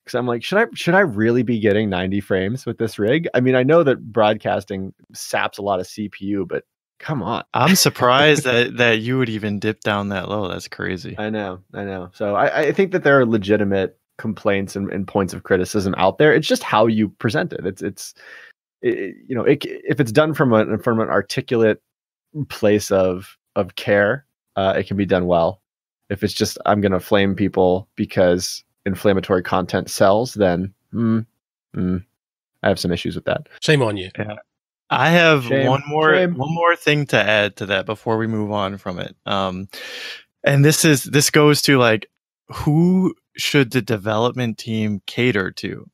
Because I'm like, should I really be getting 90 frames with this rig? I mean, I know that broadcasting saps a lot of CPU, but come on. I'm surprised that you would even dip down that low. That's crazy. I know. So I think that there are legitimate complaints and points of criticism out there. It's just how you present it. If it's done from an articulate place of care, it can be done well. If it's just, I'm going to flame people because inflammatory content sells, then I have some issues with that. Shame on you. Yeah. I have one Shame. more thing to add to that before we move on from it. And this goes to, like, who should the development team cater to?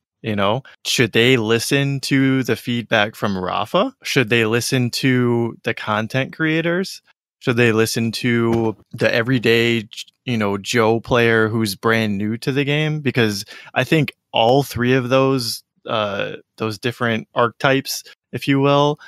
Should they listen to the feedback from Rafa? Should they listen to the content creators? Should they listen to the everyday, Joe player who's brand new to the game? Because I think all three of those different archetypes, if you will,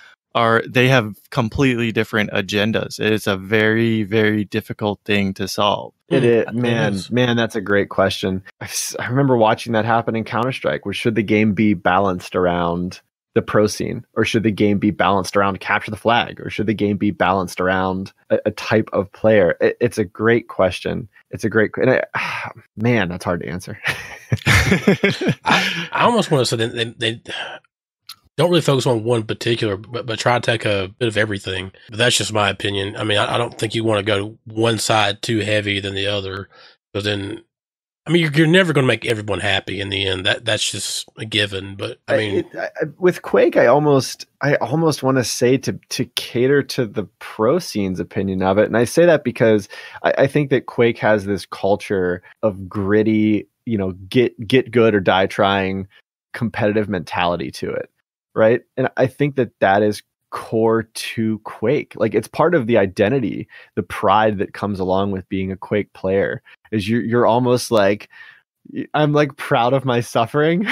they have completely different agendas. It's a very, very difficult thing to solve. It is, man, that's a great question. I remember watching that happen in Counter-Strike, where should the game be balanced around the pro scene, or should the game be balanced around capture the flag, or should the game be balanced around a type of player? It's a great question. Man, that's hard to answer. I almost want to say they don't really focus on one particular, but try to take a bit of everything. But that's just my opinion. I mean, I don't think you want to go one side too heavy than the other, because then, I mean, you're never going to make everyone happy in the end. That's just a given. But I mean, with Quake, I almost want to say to cater to the pro scene's opinion of it, and I say that because I think that Quake has this culture of gritty, get good or die trying competitive mentality to it. Right. And I think that is core to Quake. Like, it's part of the identity, the pride that comes along with being a Quake player, is you're almost like, I'm like proud of my suffering.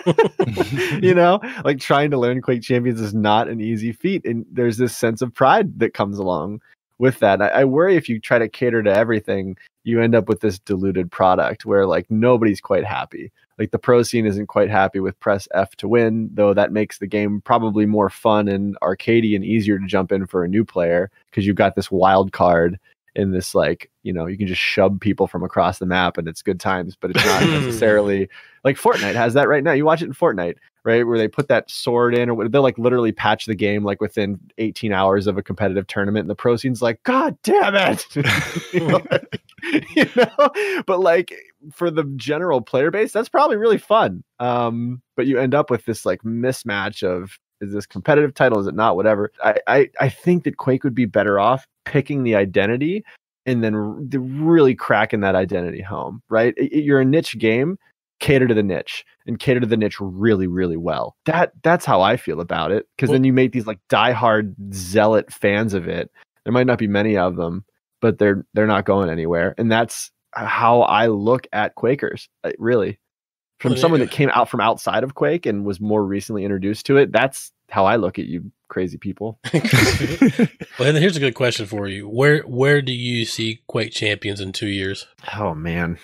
Like, trying to learn Quake Champions is not an easy feat. And there's this sense of pride that comes along with that. I worry if you try to cater to everything, you end up with this diluted product where, like, nobody's quite happy. Like, the pro scene isn't quite happy with press F to win, though that makes the game probably more fun and arcadey and easier to jump in for a new player, because you've got this wild card in this, like, you can just shove people from across the map and it's good times, but it's not necessarily like Fortnite has that right now. You watch it in Fortnite, right, where they put that sword in, or they'll like literally patch the game like within 18 hours of a competitive tournament, and the pro scene's like, God damn it. But like, for the general player base, that's probably really fun. But you end up with this like mismatch of, is this competitive title? Is it not? Whatever. I think that Quake would be better off picking the identity and then really cracking that identity home, right? You're a niche game. cater to the niche and cater to the niche really, really well. That's how I feel about it. Because then you make these like diehard zealot fans of it. There might not be many of them, but they're not going anywhere. And that's how I look at Quakers, really. From someone that came out from outside of Quake and was more recently introduced to it, that's how I look at you crazy people. Well, and here's a good question for you. Where do you see Quake Champions in 2 years? Oh, man.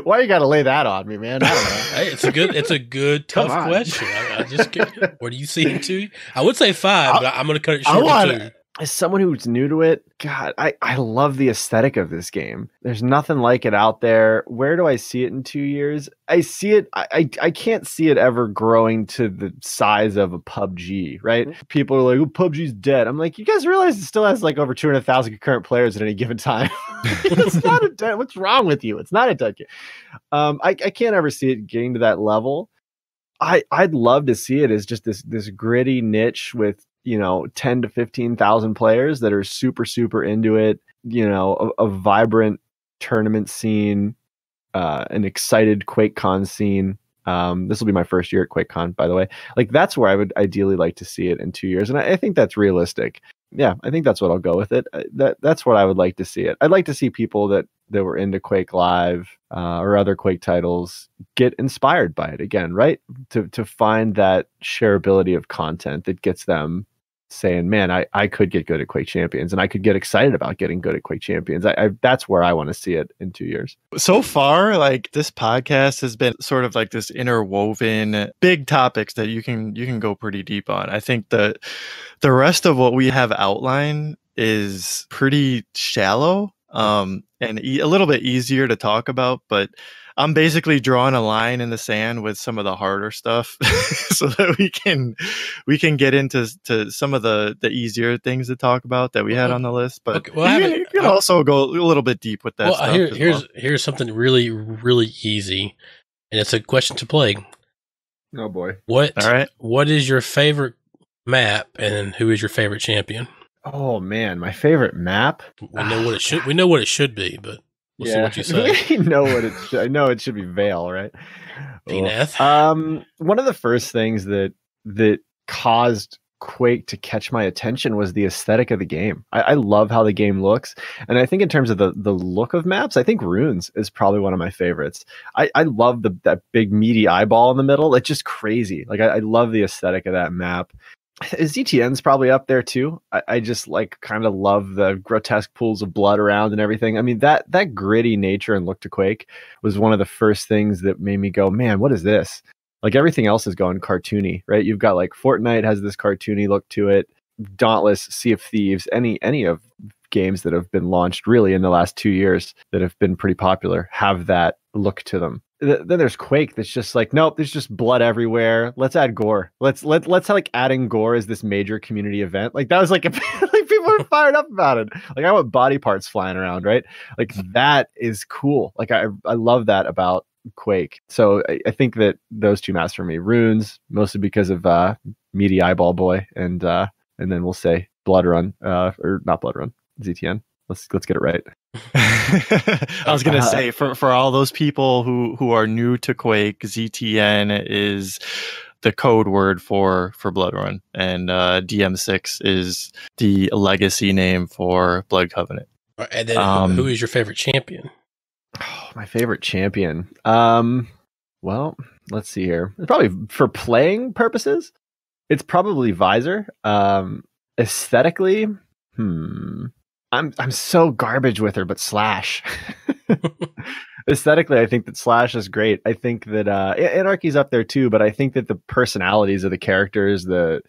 Why you got to lay that on me, man? I don't know. Hey, it's a good tough question. I just where do you see it to? I would say 5, but I'm going to cut it short to 2. As someone who's new to it, God, I love the aesthetic of this game. There's nothing like it out there. Where do I see it in 2 years? I see it. I can't see it ever growing to the size of a PUBG, right? People are like, "Oh, PUBG's dead." I'm like, you guys realize it still has like over 200,000 concurrent players at any given time. It's not a dead. What's wrong with you? It's not a dead game. I can't ever see it getting to that level. I'd love to see it as just this gritty niche with 10 to 15,000 players that are super, super into it, a vibrant tournament scene, an excited QuakeCon scene. This will be my first year at QuakeCon, by the way. Like, that's where I would ideally like to see it in 2 years. And I think that's realistic. Yeah, I think that's what I'll go with it. That's what I would like to see it. I'd like to see people that were into Quake Live or other Quake titles get inspired by it again, right? To find that shareability of content that gets them saying, man, I could get good at Quake Champions, and I could get excited about getting good at Quake Champions. That's where I want to see it in 2 years. So far, like, this podcast has been sort of like this interwoven big topics that you can go pretty deep on. I think the rest of what we have outlined is pretty shallow and a little bit easier to talk about, but I'm basically drawing a line in the sand with some of the harder stuff so that we can get into some of the easier things to talk about that we had on the list. But okay, well, you can also go a little bit deep with that stuff. Here's something really, really easy, and it's a question to Plague. Oh boy. What is your favorite map, and who is your favorite champion? Oh man, my favorite map? We know what it should be, but we'll see what you say. We know what it should. I know it should be Vale, right? Pnath. One of the first things that caused Quake to catch my attention was the aesthetic of the game. I love how the game looks, and I think in terms of the look of maps, I think Runes is probably one of my favorites. I love that big meaty eyeball in the middle. It's just crazy. Like, I love the aesthetic of that map. ZTN's probably up there too. I just like kind of love the grotesque pools of blood around and everything. I mean, that gritty nature and look to Quake was one of the first things that made me go, man, what is this? Like, everything else is going cartoony, right? You've got like Fortnite has this cartoony look to it. Dauntless, Sea of Thieves, any of games that have been launched really in the last 2 years that have been pretty popular have that look to them. Then there's Quake that's just like, nope, there's just blood everywhere. Let's add gore. Let's like adding gore as this major community event. Like, that was like, like people are fired up about it. Like, I want body parts flying around, right? Like, that is cool. Like, I love that about Quake. So I think that those two maps for me, Runes, mostly because of meaty eyeball boy, and then we'll say Blood Run, or not Blood Run, ZTN. Let's get it right. I was gonna say for all those people who are new to Quake, ZTN is the code word for Blood Run, and DM6 is the legacy name for Blood Covenant. And then who is your favorite champion? Oh, my favorite champion. Well, let's see here. Probably for playing purposes, it's probably Visor. Aesthetically, I'm so garbage with her, but Slash. Aesthetically, I think that Slash is great. I think that Anarchy's up there too, but I think that the personalities of the characters, the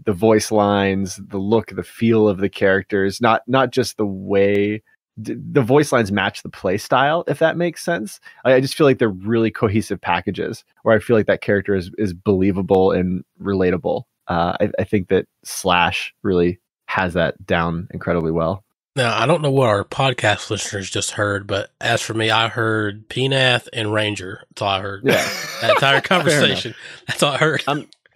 voice lines, the look, the feel of the characters, not just the way the voice lines match the play style, if that makes sense. I just feel like they're really cohesive packages where I feel like that character is believable and relatable. I think that Slash really has that down incredibly well. Now, I don't know what our podcast listeners just heard, but as for me, I heard Pnath and Ranger. That's all I heard. Yeah. That entire conversation. That's all I heard.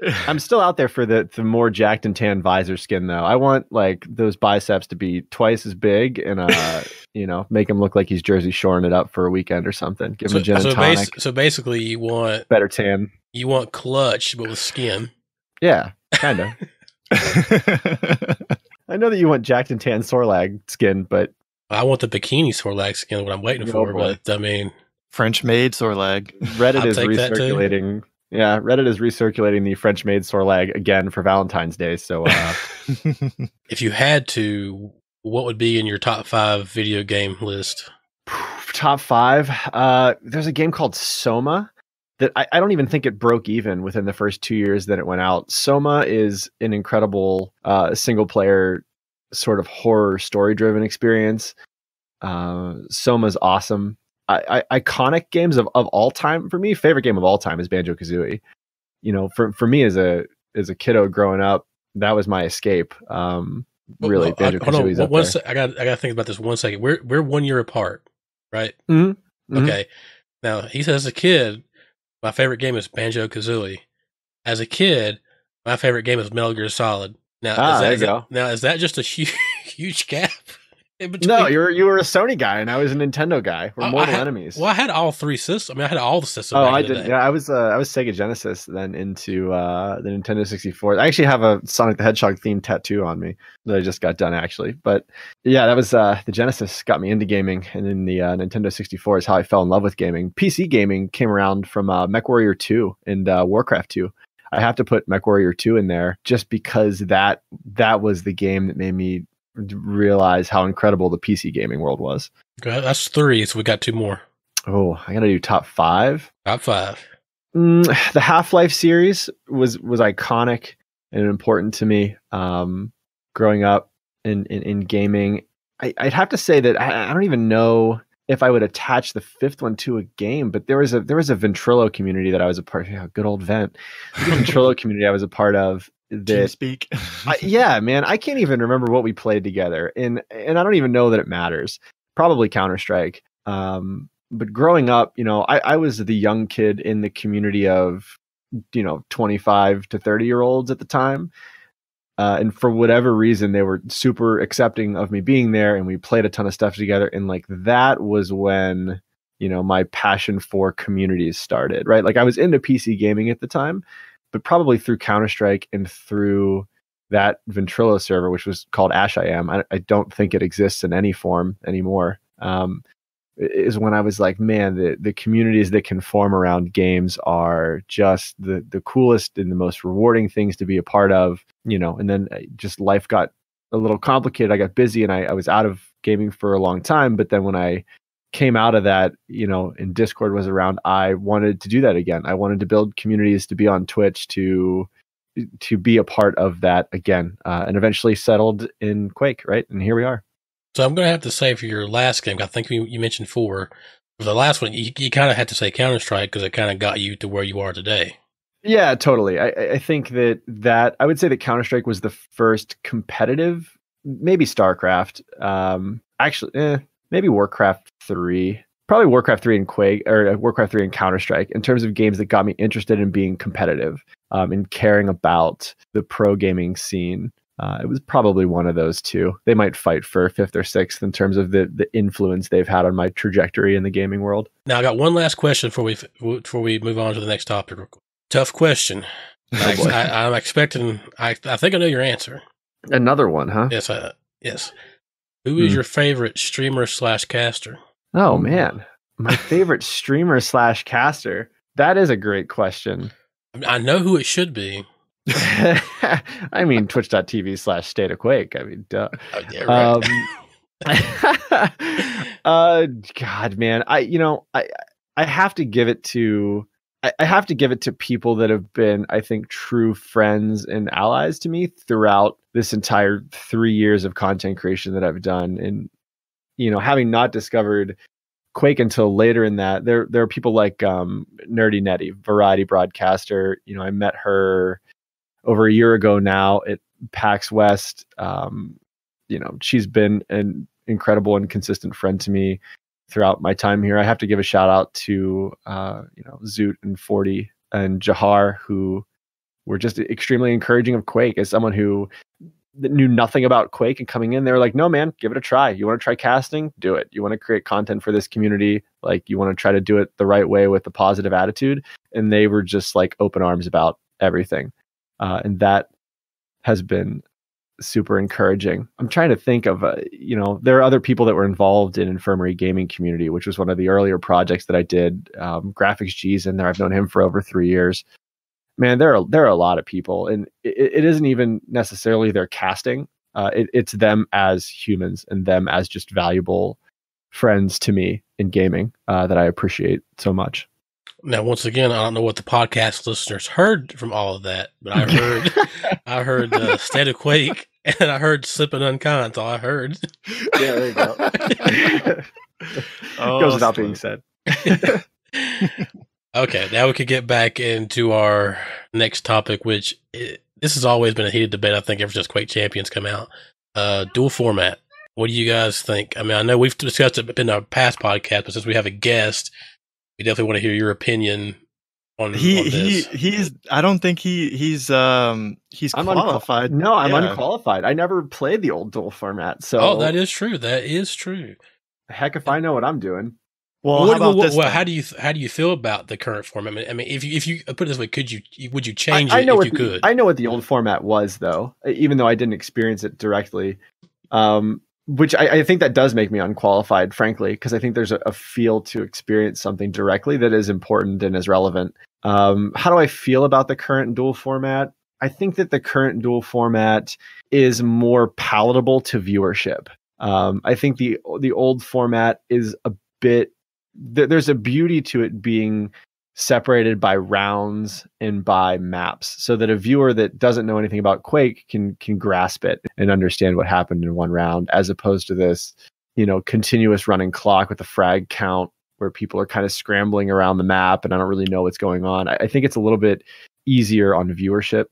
I'm still out there for the more jacked and tan visor skin though. I want like those biceps to be twice as big and make him look like he's Jersey Shoring it up for a weekend or something. Give him a gin and tonic. So basically, you want better tan. You want clutch, but with skin. Yeah, kind of. I know that you want jacked and tan Sorlag skin, but I want the bikini Sorlag skin. What I'm waiting for, but I mean, French made Sorlag. Reddit is recirculating. Yeah, Reddit is recirculating the French made Sorlag again for Valentine's Day. So, if you had to, what would be in your top 5 video game list? Top 5. There's a game called Soma that I don't even think it broke even within the first 2 years that it went out. Soma is an incredible single player sort of horror story driven experience. Soma's awesome. Iconic games of all time for me. Favorite game of all time is Banjo-Kazooie. For me as a kiddo growing up, that was my escape. Really, Banjo-Kazooie's up there. I got to think about this 1 second. We're 1 year apart, right? Mm-hmm. Okay. Now he says, as a kid, my favorite game is Banjo-Kazooie. As a kid, my favorite game is Metal Gear Solid. Now, is that just a huge gap? No, you were a Sony guy and I was a Nintendo guy. We're mortal enemies. Well, I had all 3 systems. I mean, I had all the systems. Oh, I did. Yeah, I was Sega Genesis, then into the Nintendo 64. I actually have a Sonic the Hedgehog themed tattoo on me that I just got done actually. But yeah, that was the Genesis got me into gaming, and then the Nintendo 64 is how I fell in love with gaming. PC gaming came around from MechWarrior 2 and Warcraft 2. I have to put MechWarrior 2 in there just because that was the game that made me realize how incredible the PC gaming world was. Okay, that's 3, so we got 2 more. Oh, I gotta do top 5. Top 5. The Half-Life series was iconic and important to me. Growing up in gaming, I'd have to say that I don't even know if I would attach the 5th one to a game, but there was a Ventrilo community that I was a part of. Yeah, good old Vent. The Ventrilo community I was a part of. TeamSpeak. Yeah, man, I can't even remember what we played together, and I don't even know that it matters. Probably Counter-Strike. But growing up, I was the young kid in the community of 25 to 30-year-olds at the time, and for whatever reason, they were super accepting of me being there, and we played a ton of stuff together. And like that was when my passion for communities started. Right, like I was into PC gaming at the time, but probably through Counter-Strike and through that Ventrilo server, which was called AshIam. I don't think it exists in any form anymore. Is when I was like, man, the communities that can form around games are just the coolest and the most rewarding things to be a part of, and then just life got a little complicated. I got busy and I was out of gaming for a long time. But then when I came out of that, and Discord was around, I wanted to do that again. I wanted to build communities, to be on Twitch, to be a part of that again, and eventually settled in Quake, right? And here we are. So I'm going to have to say for your last game, I think you mentioned 4. For the last one, you kind of had to say Counter-Strike because it kind of got you to where you are today. Yeah, totally. I think that I would say that Counter-Strike was the first competitive, maybe StarCraft, maybe Warcraft 3, probably Warcraft 3 and Quake, or Warcraft 3 and Counter-Strike, in terms of games that got me interested in being competitive, and caring about the pro gaming scene. It was probably one of those 2. They might fight for 5th or 6th in terms of the influence they've had on my trajectory in the gaming world. Now, I got one last question before we move on to the next topic. Tough question. I'm expecting. I think I know your answer. Another one, huh? Yes. Yes. Who is your favorite streamer /caster? Oh man, my favorite streamer /caster. That is a great question. I know who it should be. I mean, twitch.tv/stateofquake. I mean, duh. Oh, yeah, right. God, man, I have to give it to people that have been, I think, true friends and allies to me throughout this entire 3 years of content creation that I've done. And having not discovered Quake until later in that, there are people like Nerdy Netty, variety broadcaster. I met her over a year ago now at PAX West. She's been an incredible and consistent friend to me throughout my time here. I have to give a shout out to Zoot and 40 and Jahar, who were just extremely encouraging of Quake. As someone who knew nothing about Quake and coming in, they were like, no, man, give it a try. You want to try casting? Do it. You want to create content for this community? Like, you want to try to do it the right way with a positive attitude. And they were just like open arms about everything. And that has been super encouraging. I'm trying to think of, there are other people that were involved in Infirmary Gaming Community, which was one of the earlier projects that I did. Graphics G's in there. I've known him for over 3 years. Man, there are a lot of people, and it isn't even necessarily their casting. It's them as humans and them as just valuable friends to me in gaming that I appreciate so much. Now, once again, I don't know what the podcast listeners heard from all of that, but I heard State of Quake, and I heard Slippin' Unkind. That's all I heard. Yeah, there you go. Goes without being said. Okay, now we could get back into our next topic, which this has always been a heated debate, I think, ever since Quake Champions come out. Dual format. What do you guys think? I mean, I know we've discussed it in our past podcast, but since we have a guest, we definitely want to hear your opinion on this. He's. I don't think he's qualified. No, I'm unqualified. I never played the old dual format. So that is true. That is true. Heck, if I know what I'm doing. Well, how do you feel about the current format? I mean, if you put it this way, would you change it if you could? I know what the old format was, though, even though I didn't experience it directly. Which I think that does make me unqualified, frankly, because I think there's a feel to experience something directly that is important and is relevant. How do I feel about the current dual format? I think that the current dual format is more palatable to viewership. I think the old format is a bit. There's a beauty to it being separated by rounds and by maps, so that a viewer that doesn't know anything about Quake can grasp it and understand what happened in one round, as opposed to this, continuous running clock with a frag count where people are kind of scrambling around the map and I don't really know what's going on. I think it's a little bit easier on viewership,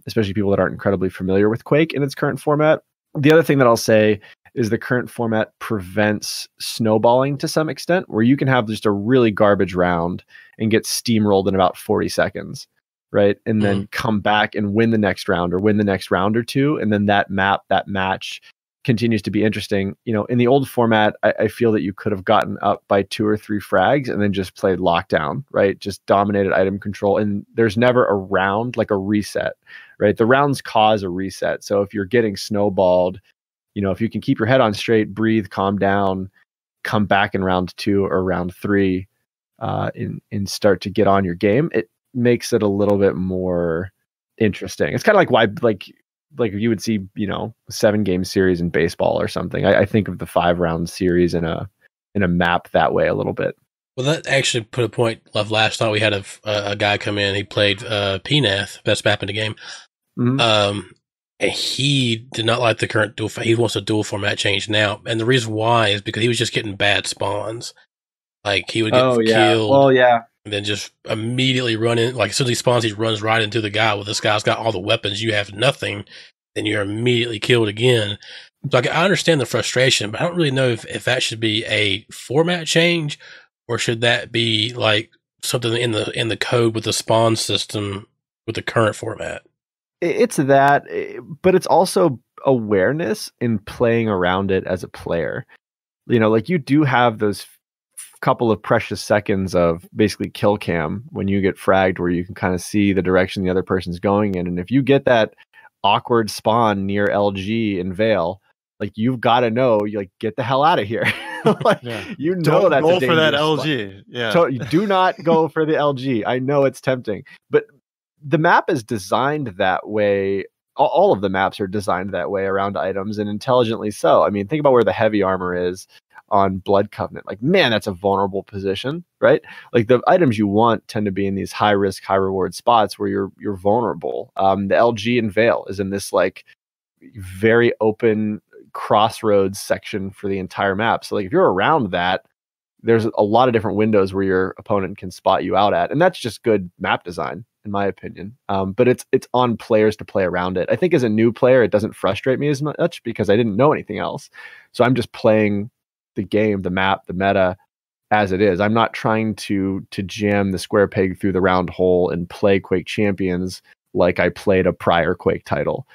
especially people that aren't incredibly familiar with Quake in its current format. The other thing that I'll say is the current format prevents snowballing to some extent, where you can have just a really garbage round and get steamrolled in about 40 seconds, right? And then come back and win the next round or win the next round or two. And then that match continues to be interesting. In the old format, I feel that you could have gotten up by 2 or 3 frags and then just played lockdown, right? Just dominated item control. And there's never a round, like a reset, right? The rounds cause a reset. So if you're getting snowballed, if you can keep your head on straight, breathe, calm down, come back in round 2 or round 3, and start to get on your game, it makes it a little bit more interesting. It's kind of like why, like you would see, a 7-game series in baseball or something. I think of the 5-round series in a map that way a little bit. Well, that actually put a point. Last night we had a guy come in. He played PNAF, best map in the game. Mm-hmm. And he did not like the current dual. He wants a dual format change now, and the reason why is because he was just getting bad spawns. Like he would get killed. Well, yeah. And then just immediately run in. Like as soon as he spawns, he runs right into the guy. Well, this guy's got all the weapons. You have nothing. Then you're immediately killed again. So I understand the frustration, but I don't really know if that should be a format change or should that be like something in the code with the spawn system with the current format. It's that, but it's also awareness in playing around it as a player. Like you do have those couple of precious seconds of basically kill cam when you get fragged, where you can kind of see the direction the other person's going in. And if you get that awkward spawn near LG in Vale, like you've got to know, get the hell out of here. Don't that's go for that LG. Spot. Yeah. So you do not go for the LG. I know it's tempting, but the map is designed that way. All of the maps are designed that way around items, and intelligently so. I mean, think about where the heavy armor is on Blood Covenant. Like, man, that's a vulnerable position, right? Like the items you want tend to be in these high risk, high reward spots where you're vulnerable. The LG in Vale is in this like very open crossroads section for the entire map. So like if you're around that, there's a lot of different windows where your opponent can spot you out at, and that's just good map design, in my opinion. But it's on players to play around it. I think as a new player, it doesn't frustrate me as much because I didn't know anything else. So I'm just playing the game, the map, the meta, as it is. I'm not trying to jam the square peg through the round hole and play Quake Champions like I played a prior Quake title.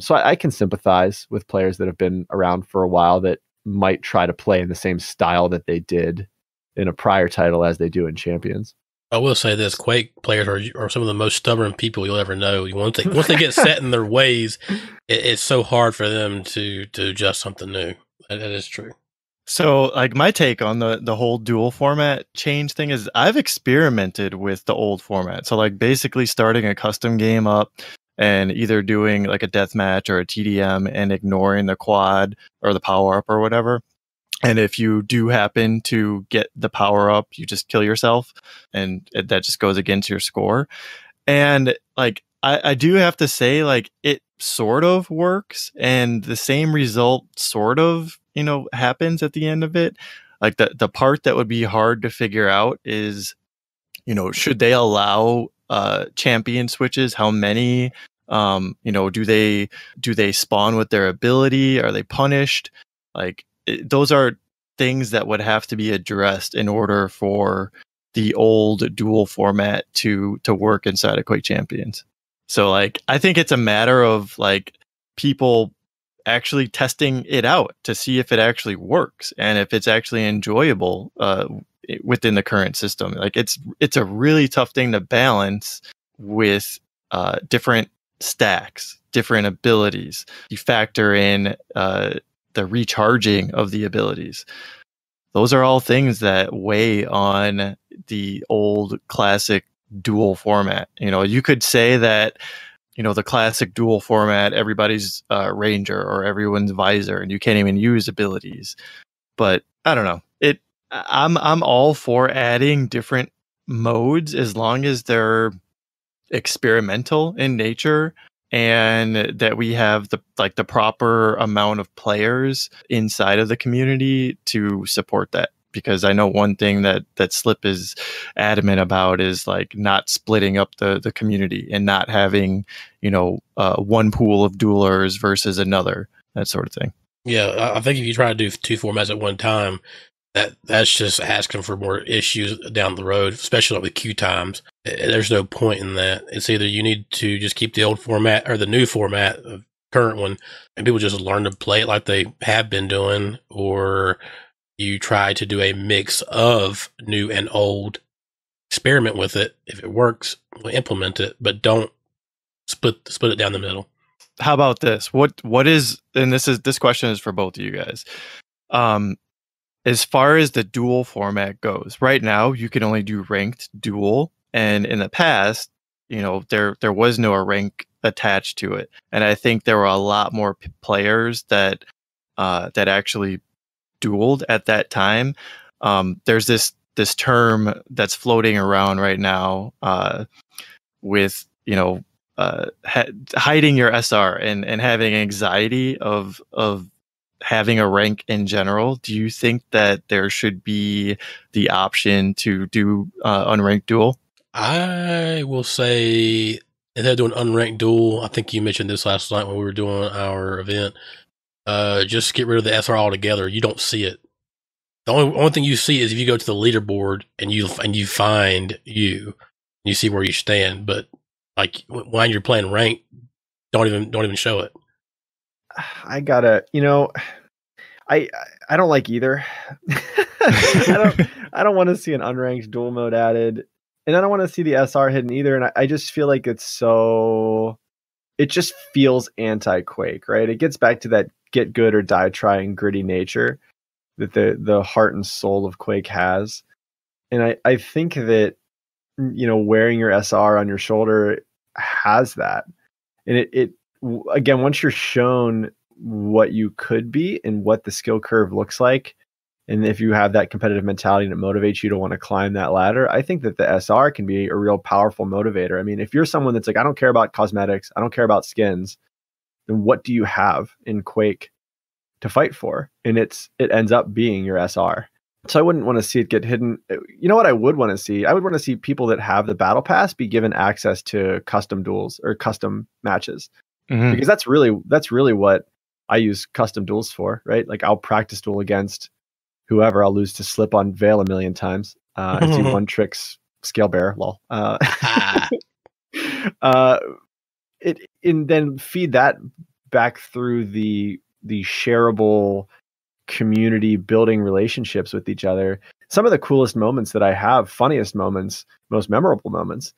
So I can sympathize with players that have been around for a while that might try to play in the same style that they did in a prior title as they do in Champions. I will say this: Quake players are some of the most stubborn people you'll ever know. Once they get set in their ways, it's so hard for them to adjust something new. That is true. So, like, my take on the whole duel format change thing is I've experimented with the old format. So, like, basically starting a custom game up and either doing like a death match or a TDM and ignoring the quad or the power up or whatever. And if you do happen to get the power up, you just kill yourself, and that just goes against your score. And like, I do have to say, like, it sort of works, and the same result sort of, happens at the end of it. Like, the part that would be hard to figure out is, should they allow champion switches? How many? Do they spawn with their ability? Are they punished? Like, those are things that would have to be addressed in order for the old duel format to work inside of Quake Champions. So, like, I think it's a matter of like people actually testing it out to see if it actually works and if it's actually enjoyable within the current system. Like, it's a really tough thing to balance with different stacks, different abilities. You factor in the recharging of the abilities. Those are all things that weigh on the old classic duel format. You could say that, the classic duel format, everybody's ranger or everyone's visor, and you can't even use abilities. But I don't know. I'm all for adding different modes as long as they're experimental in nature, and that we have the proper amount of players inside of the community to support that. Because I know one thing that Slip is adamant about is like not splitting up the community and not having, one pool of duelers versus another, that sort of thing. Yeah, I think if you try to do two formats at one time, that's just asking for more issues down the road, especially with queue times. There's no point in that. It's either you need to just keep the old format or the new format, the current one, and people just learn to play it like they have been doing, or you try to do a mix of new and old, experiment with it. If it works, we'll implement it, but don't split it down the middle. How about this? What is, and this question is for both of you guys. As far as the duel format goes, right now you can only do ranked duel, and in the past, there was no rank attached to it, and I think there were a lot more players that actually dueled at that time. There's this term that's floating around right now with hiding your SR and having anxiety of having a rank in general. Do you think that there should be the option to do unranked duel? I will say, instead of doing unranked duel, I think you mentioned this last night when we were doing our event, just get rid of the SR altogether. You don't see it. The only thing you see is if you go to the leaderboard and you find you see where you stand. But like when you're playing ranked, don't even show it. I gotta, I don't like either. I don't want to see an unranked duel mode added, and I don't want to see the SR hidden either. And I just feel like it just feels anti-Quake, right? It gets back to that get good or die trying gritty nature that the heart and soul of Quake has. And I think that, wearing your SR on your shoulder has that. And it again, once you're shown what you could be and what the skill curve looks like, and if you have that competitive mentality and it motivates you to want to climb that ladder, I think that the SR can be a real powerful motivator. I mean, if you're someone that's like, I don't care about cosmetics, I don't care about skins, then what do you have in Quake to fight for? And it ends up being your SR. So I wouldn't want to see it get hidden. You know what I would want to see? I would want to see people that have the battle pass be given access to custom duels or custom matches. Mm-hmm. Because that's really what I use custom duels for, right? Like, I'll practice duel against whoever. I'll lose to Slip on Veil a million times. I see One Tricks Scale Bear. Lol. And then feed that back through the shareable community building relationships with each other. Some of the coolest moments that I have, funniest moments, most memorable moments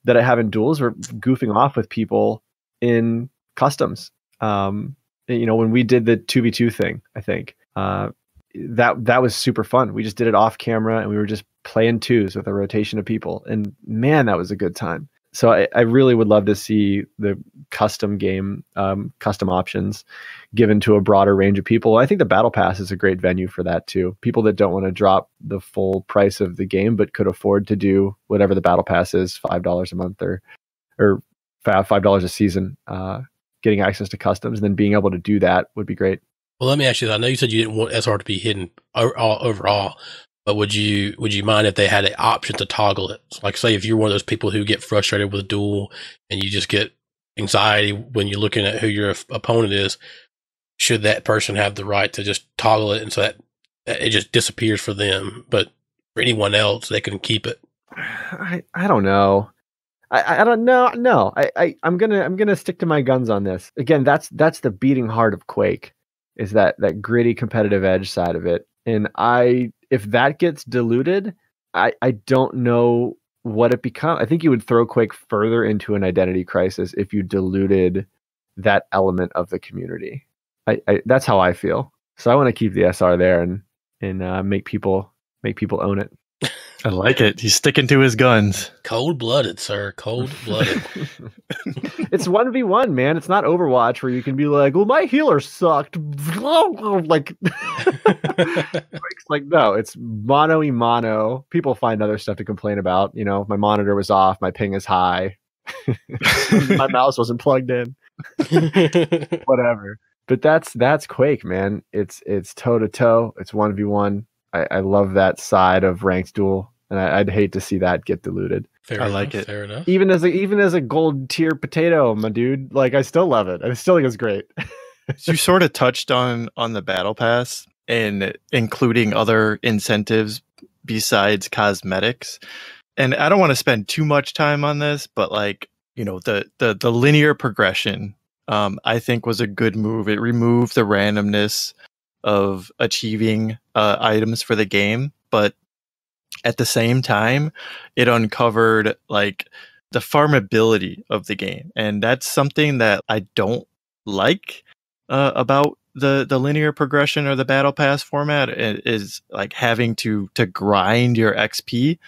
that I have in duels were goofing off with people in customs. When we did the 2v2 thing, I think that was super fun. We just did it off camera and we were just playing twos with a rotation of people, and man, that was a good time. So I really would love to see the custom game, custom options given to a broader range of people. I think the Battle Pass is a great venue for that too. People that don't want to drop the full price of the game, but could afford to do whatever the Battle Pass is, $5 a month or $5 a season, getting access to customs and then being able to do that would be great. Well, let me ask you that. I know you said you didn't want SR to be hidden overall, but would you mind if they had an option to toggle it? Like, say, if you're one of those people who get frustrated with a duel and you just get anxiety when you're looking at who your opponent is, should that person have the right to just toggle it and so that it just disappears for them, but for anyone else, they can keep it? I don't know. I don't know. No, I'm gonna stick to my guns on this. Again, that's the beating heart of Quake, is that gritty competitive edge side of it. And if that gets diluted, I don't know what it becomes. I think you would throw Quake further into an identity crisis if you diluted that element of the community. That's how I feel. So I want to keep the SR there and make people own it. I like it. He's sticking to his guns. Cold-blooded, sir. Cold-blooded. It's 1v1, man. It's not Overwatch where you can be like, well, my healer sucked. Like, no, it's mono. People find other stuff to complain about. My monitor was off. My ping is high. My mouse wasn't plugged in. Whatever. But that's Quake, man. It's toe-to-toe. It's 1v1. I love that side of ranked duel, and I'd hate to see that get diluted. Fair enough. Fair enough. Even as a gold tier potato, my dude, like I still love it. I still think it's great. You sort of touched on the Battle Pass and including other incentives besides cosmetics, and I don't want to spend too much time on this, but the linear progression, I think was a good move. It removed the randomness of achieving items for the game, but at the same time it uncovered the farmability of the game, and that's something that I don't like about the linear progression or the Battle Pass format, is having to grind your XP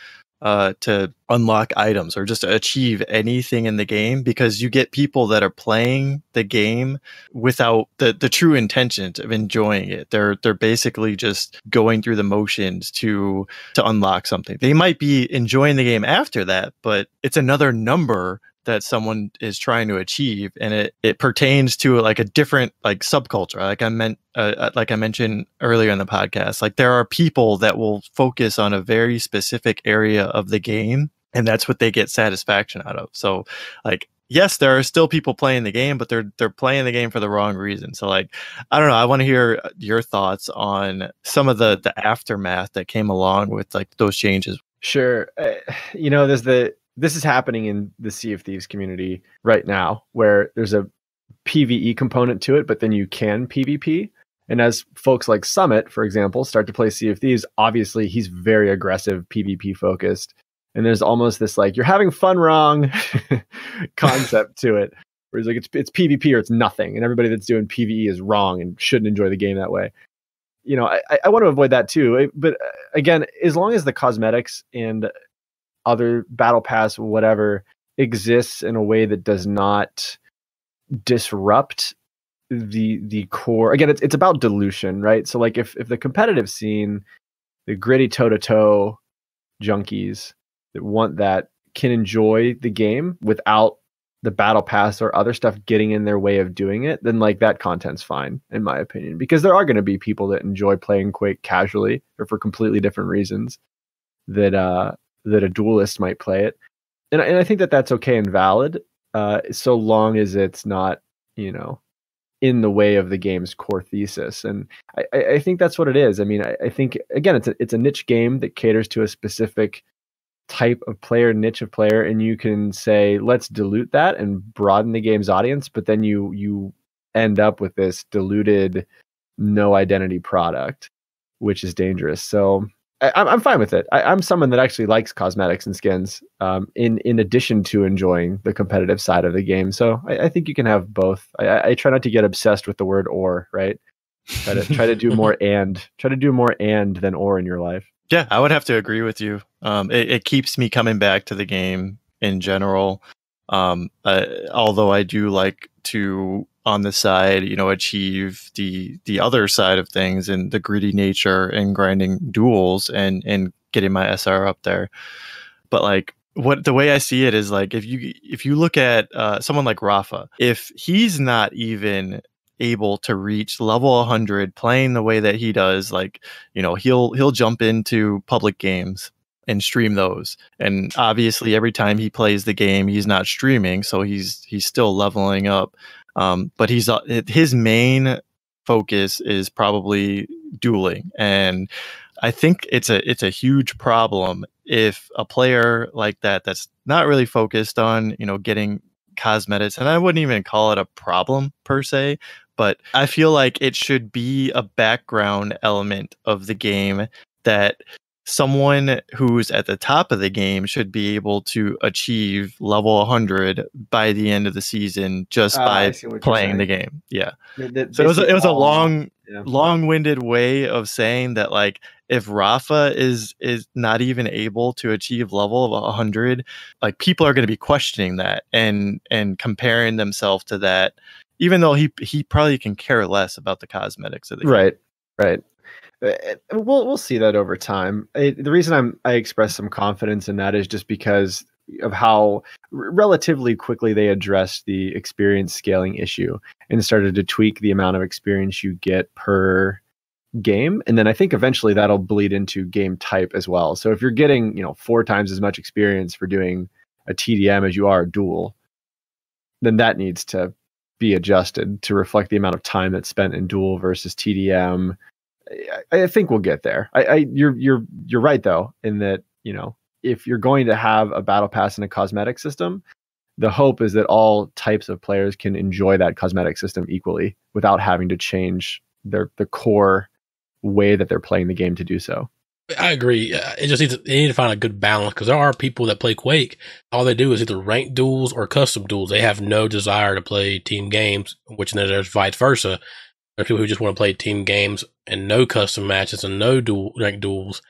to unlock items or just to achieve anything in the game, because you get people that are playing the game without the true intentions of enjoying it. They're basically just going through the motions to unlock something. They might be enjoying the game after that, but it's another number that someone is trying to achieve, and it pertains to a different subculture. Like I mentioned earlier in the podcast, there are people that will focus on a very specific area of the game, and that's what they get satisfaction out of. So yes, there are still people playing the game, but they're playing the game for the wrong reason. So I don't know. I want to hear your thoughts on some of the aftermath that came along with those changes. Sure. This is happening in the Sea of Thieves community right now, where there's a PvE component to it, but then you can PvP. And as folks like Summit, for example, start to play Sea of Thieves, obviously he's very aggressive PvP focused. And there's almost this you're having fun wrong concept to it, where he's it's PvP or it's nothing. And everybody that's doing PvE is wrong and shouldn't enjoy the game that way. I want to avoid that too. But again, as long as the cosmetics and other Battle Pass whatever exists in a way that does not disrupt the core. Again, it's about dilution, right? So if the competitive scene, the gritty toe-to-toe junkies that want that can enjoy the game without the Battle Pass or other stuff getting in their way of doing it, then that content's fine, in my opinion, because there are going to be people that enjoy playing Quake casually or for completely different reasons that a duelist might play it. And I think that that's okay and valid, so long as it's not, in the way of the game's core thesis. And I think that's what it is. I mean, I think, again, it's a niche game that caters to a specific type of player, niche of player, and you can say, let's dilute that and broaden the game's audience, but then you end up with this diluted, no identity product, which is dangerous. So I'm fine with it. I'm someone that actually likes cosmetics and skins, in addition to enjoying the competitive side of the game. So I think you can have both. I try not to get obsessed with the word or, right? Try to do more and than or in your life. Yeah, I would have to agree with you. It keeps me coming back to the game in general. Although I do like to, on the side, achieve the other side of things and the gritty nature and grinding duels and getting my SR up there. But like, the way I see it is like, if you look at someone like Rafa, if he's not even able to reach level 100 playing the way that he does, like, he'll jump into public games and stream those, and obviously every time he plays the game he's not streaming, so he's still leveling up, but his main focus is probably dueling. And I think it's a huge problem if a player like that's not really focused on getting cosmetics, and I wouldn't even call it a problem per se, but I feel like it should be a background element of the game that someone who's at the top of the game should be able to achieve level 100 by the end of the season just by playing the game. Yeah. So it was a long-winded way of saying that, like, if Rafa is not even able to achieve level of 100, like, people are going to be questioning that and comparing themselves to that, even though he probably can care less about the cosmetics of the game. Right. We'll see that over time. The reason I express some confidence in that is just because of how relatively quickly they addressed the experience scaling issue and started to tweak the amount of experience you get per game. And then I think eventually that'll bleed into game type as well. So if you're getting 4 times as much experience for doing a TDM as you are a duel, then that needs to be adjusted to reflect the amount of time that's spent in duel versus TDM. I think we'll get there. You're right though, in that if you're going to have a battle pass and a cosmetic system, the hope is that all types of players can enjoy that cosmetic system equally without having to change the core way that they're playing the game to do so. I agree. It just they need to find a good balance, because there are people that play Quake. All they do is either ranked duels or custom duels. They have no desire to play team games, which then there's vice versa. There are people who just want to play team games and no custom matches and no ranked duels.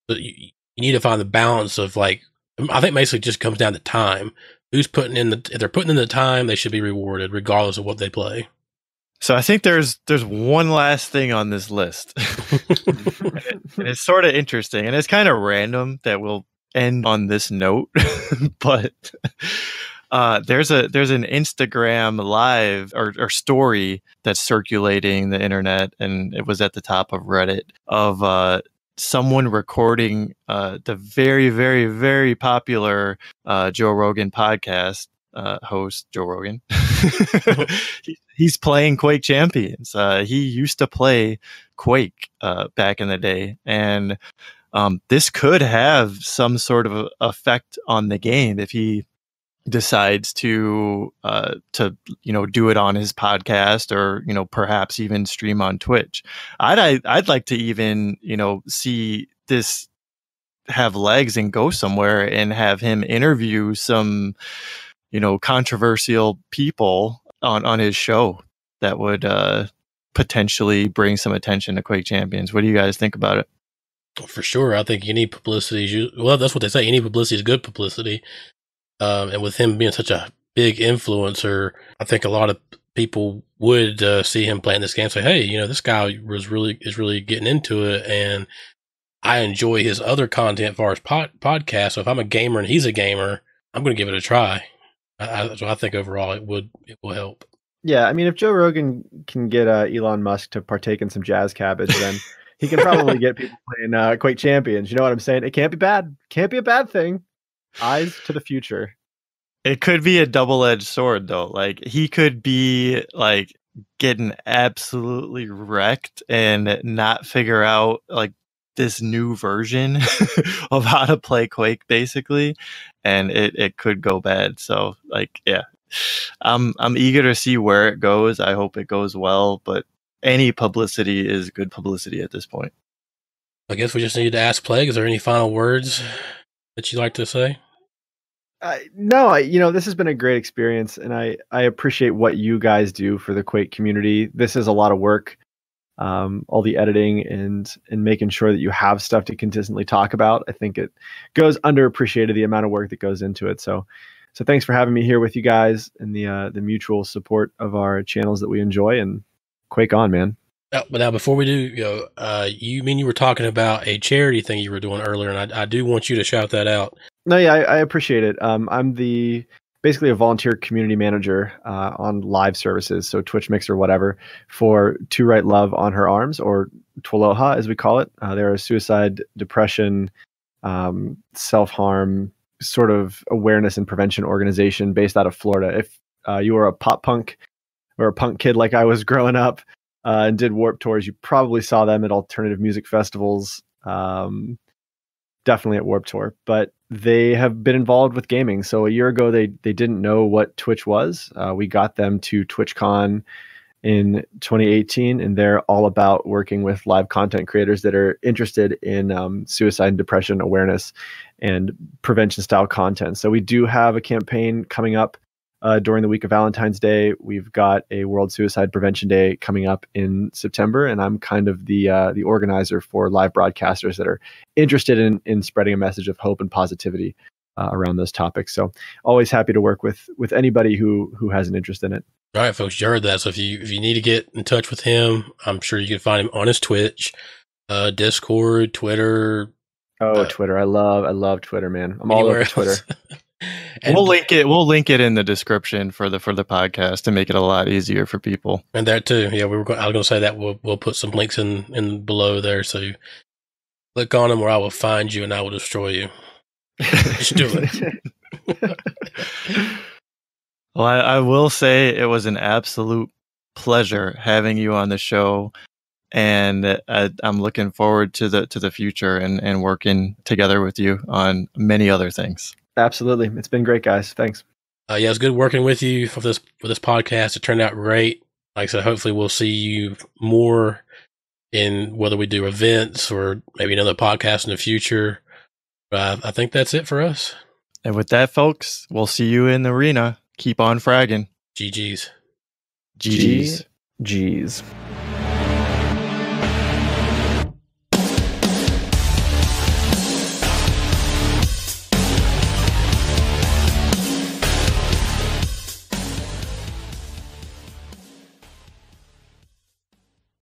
But you need to find the balance of, like, I think basically it just comes down to time. Who's putting in if they're putting in the time, they should be rewarded regardless of what they play. So I think there's one last thing on this list. And it's sort of interesting, and it's kind of random that we'll end on this note, but there's an Instagram live or story that's circulating the internet, and it was at the top of Reddit, of someone recording the very, very, very popular Joe Rogan podcast host, Joe Rogan. He's playing Quake Champions. He used to play Quake back in the day, and this could have some sort of effect on the game if he decides to do it on his podcast, or perhaps even stream on Twitch. I'd like to even see this have legs and go somewhere, and have him interview some controversial people on his show that would potentially bring some attention to Quake Champions. What do you guys think about it? For sure. I think any publicity well, that's what they say. Any publicity is good publicity. And with him being such a big influencer, I think a lot of people would see him playing this game and say, hey, this guy is really getting into it, and I enjoy his other content as far as podcast. So if I'm a gamer and he's a gamer, I'm going to give it a try. So I think overall it will help. Yeah, I mean, if Joe Rogan can get Elon Musk to partake in some jazz cabbage, then he can probably get people playing Quake Champions. You know what I'm saying? It can't be bad. Can't be a bad thing. Eyes to the future. It could be a double-edged sword, though. Like, he could be like getting absolutely wrecked and not figure out like this new version of how to play Quake, basically, and it could go bad. So like, yeah, I'm eager to see where it goes. I hope it goes well, but any publicity is good publicity at this point. I guess we just need to ask Plague. Is there any final words that you'd like to say? No, this has been a great experience, and I appreciate what you guys do for the Quake community. This is a lot of work, all the editing and making sure that you have stuff to consistently talk about. I think it goes underappreciated, the amount of work that goes into it. So thanks for having me here with you guys and the mutual support of our channels that we enjoy, and Quake on, man. But now, before we do, you were talking about a charity thing you were doing earlier, and I do want you to shout that out. No, yeah, I appreciate it. I'm basically a volunteer community manager on live services, so Twitch Mixer, whatever, for To Write Love on Her Arms, or TWLOHA as we call it. They're a suicide, depression, self-harm sort of awareness and prevention organization based out of Florida. If you were a pop punk or a punk kid like I was growing up and did Warped Tours, you probably saw them at alternative music festivals. Definitely at Warped Tour, but they have been involved with gaming. So a year ago, they didn't know what Twitch was. We got them to TwitchCon in 2018, and they're all about working with live content creators that are interested in suicide and depression awareness and prevention style content. So we do have a campaign coming up during the week of Valentine's Day. We've got a World Suicide Prevention Day coming up in September, and I'm kind of the organizer for live broadcasters that are interested in spreading a message of hope and positivity around those topics. So always happy to work with anybody who has an interest in it. All right, folks, you heard that. So if you need to get in touch with him, I'm sure you can find him on his Twitch, Discord, Twitter. Oh, Twitter! I love Twitter, man. I'm all over Twitter. And we'll link it in the description for the podcast to make it a lot easier for people. And there too. Yeah, I was going to say that we'll put some links in below there, so you click on them, or I will find you and I will destroy you. Just do it. Well, I will say it was an absolute pleasure having you on the show, and I'm looking forward to the future and working together with you on many other things. Absolutely. It's been great, guys. Thanks. Yeah, it's good working with you for this podcast. It turned out great. Like I said, hopefully we'll see you more in whether we do events or maybe another podcast in the future. But I think that's it for us. And with that, folks, we'll see you in the arena. Keep on fragging. GG's. GG's. GG's.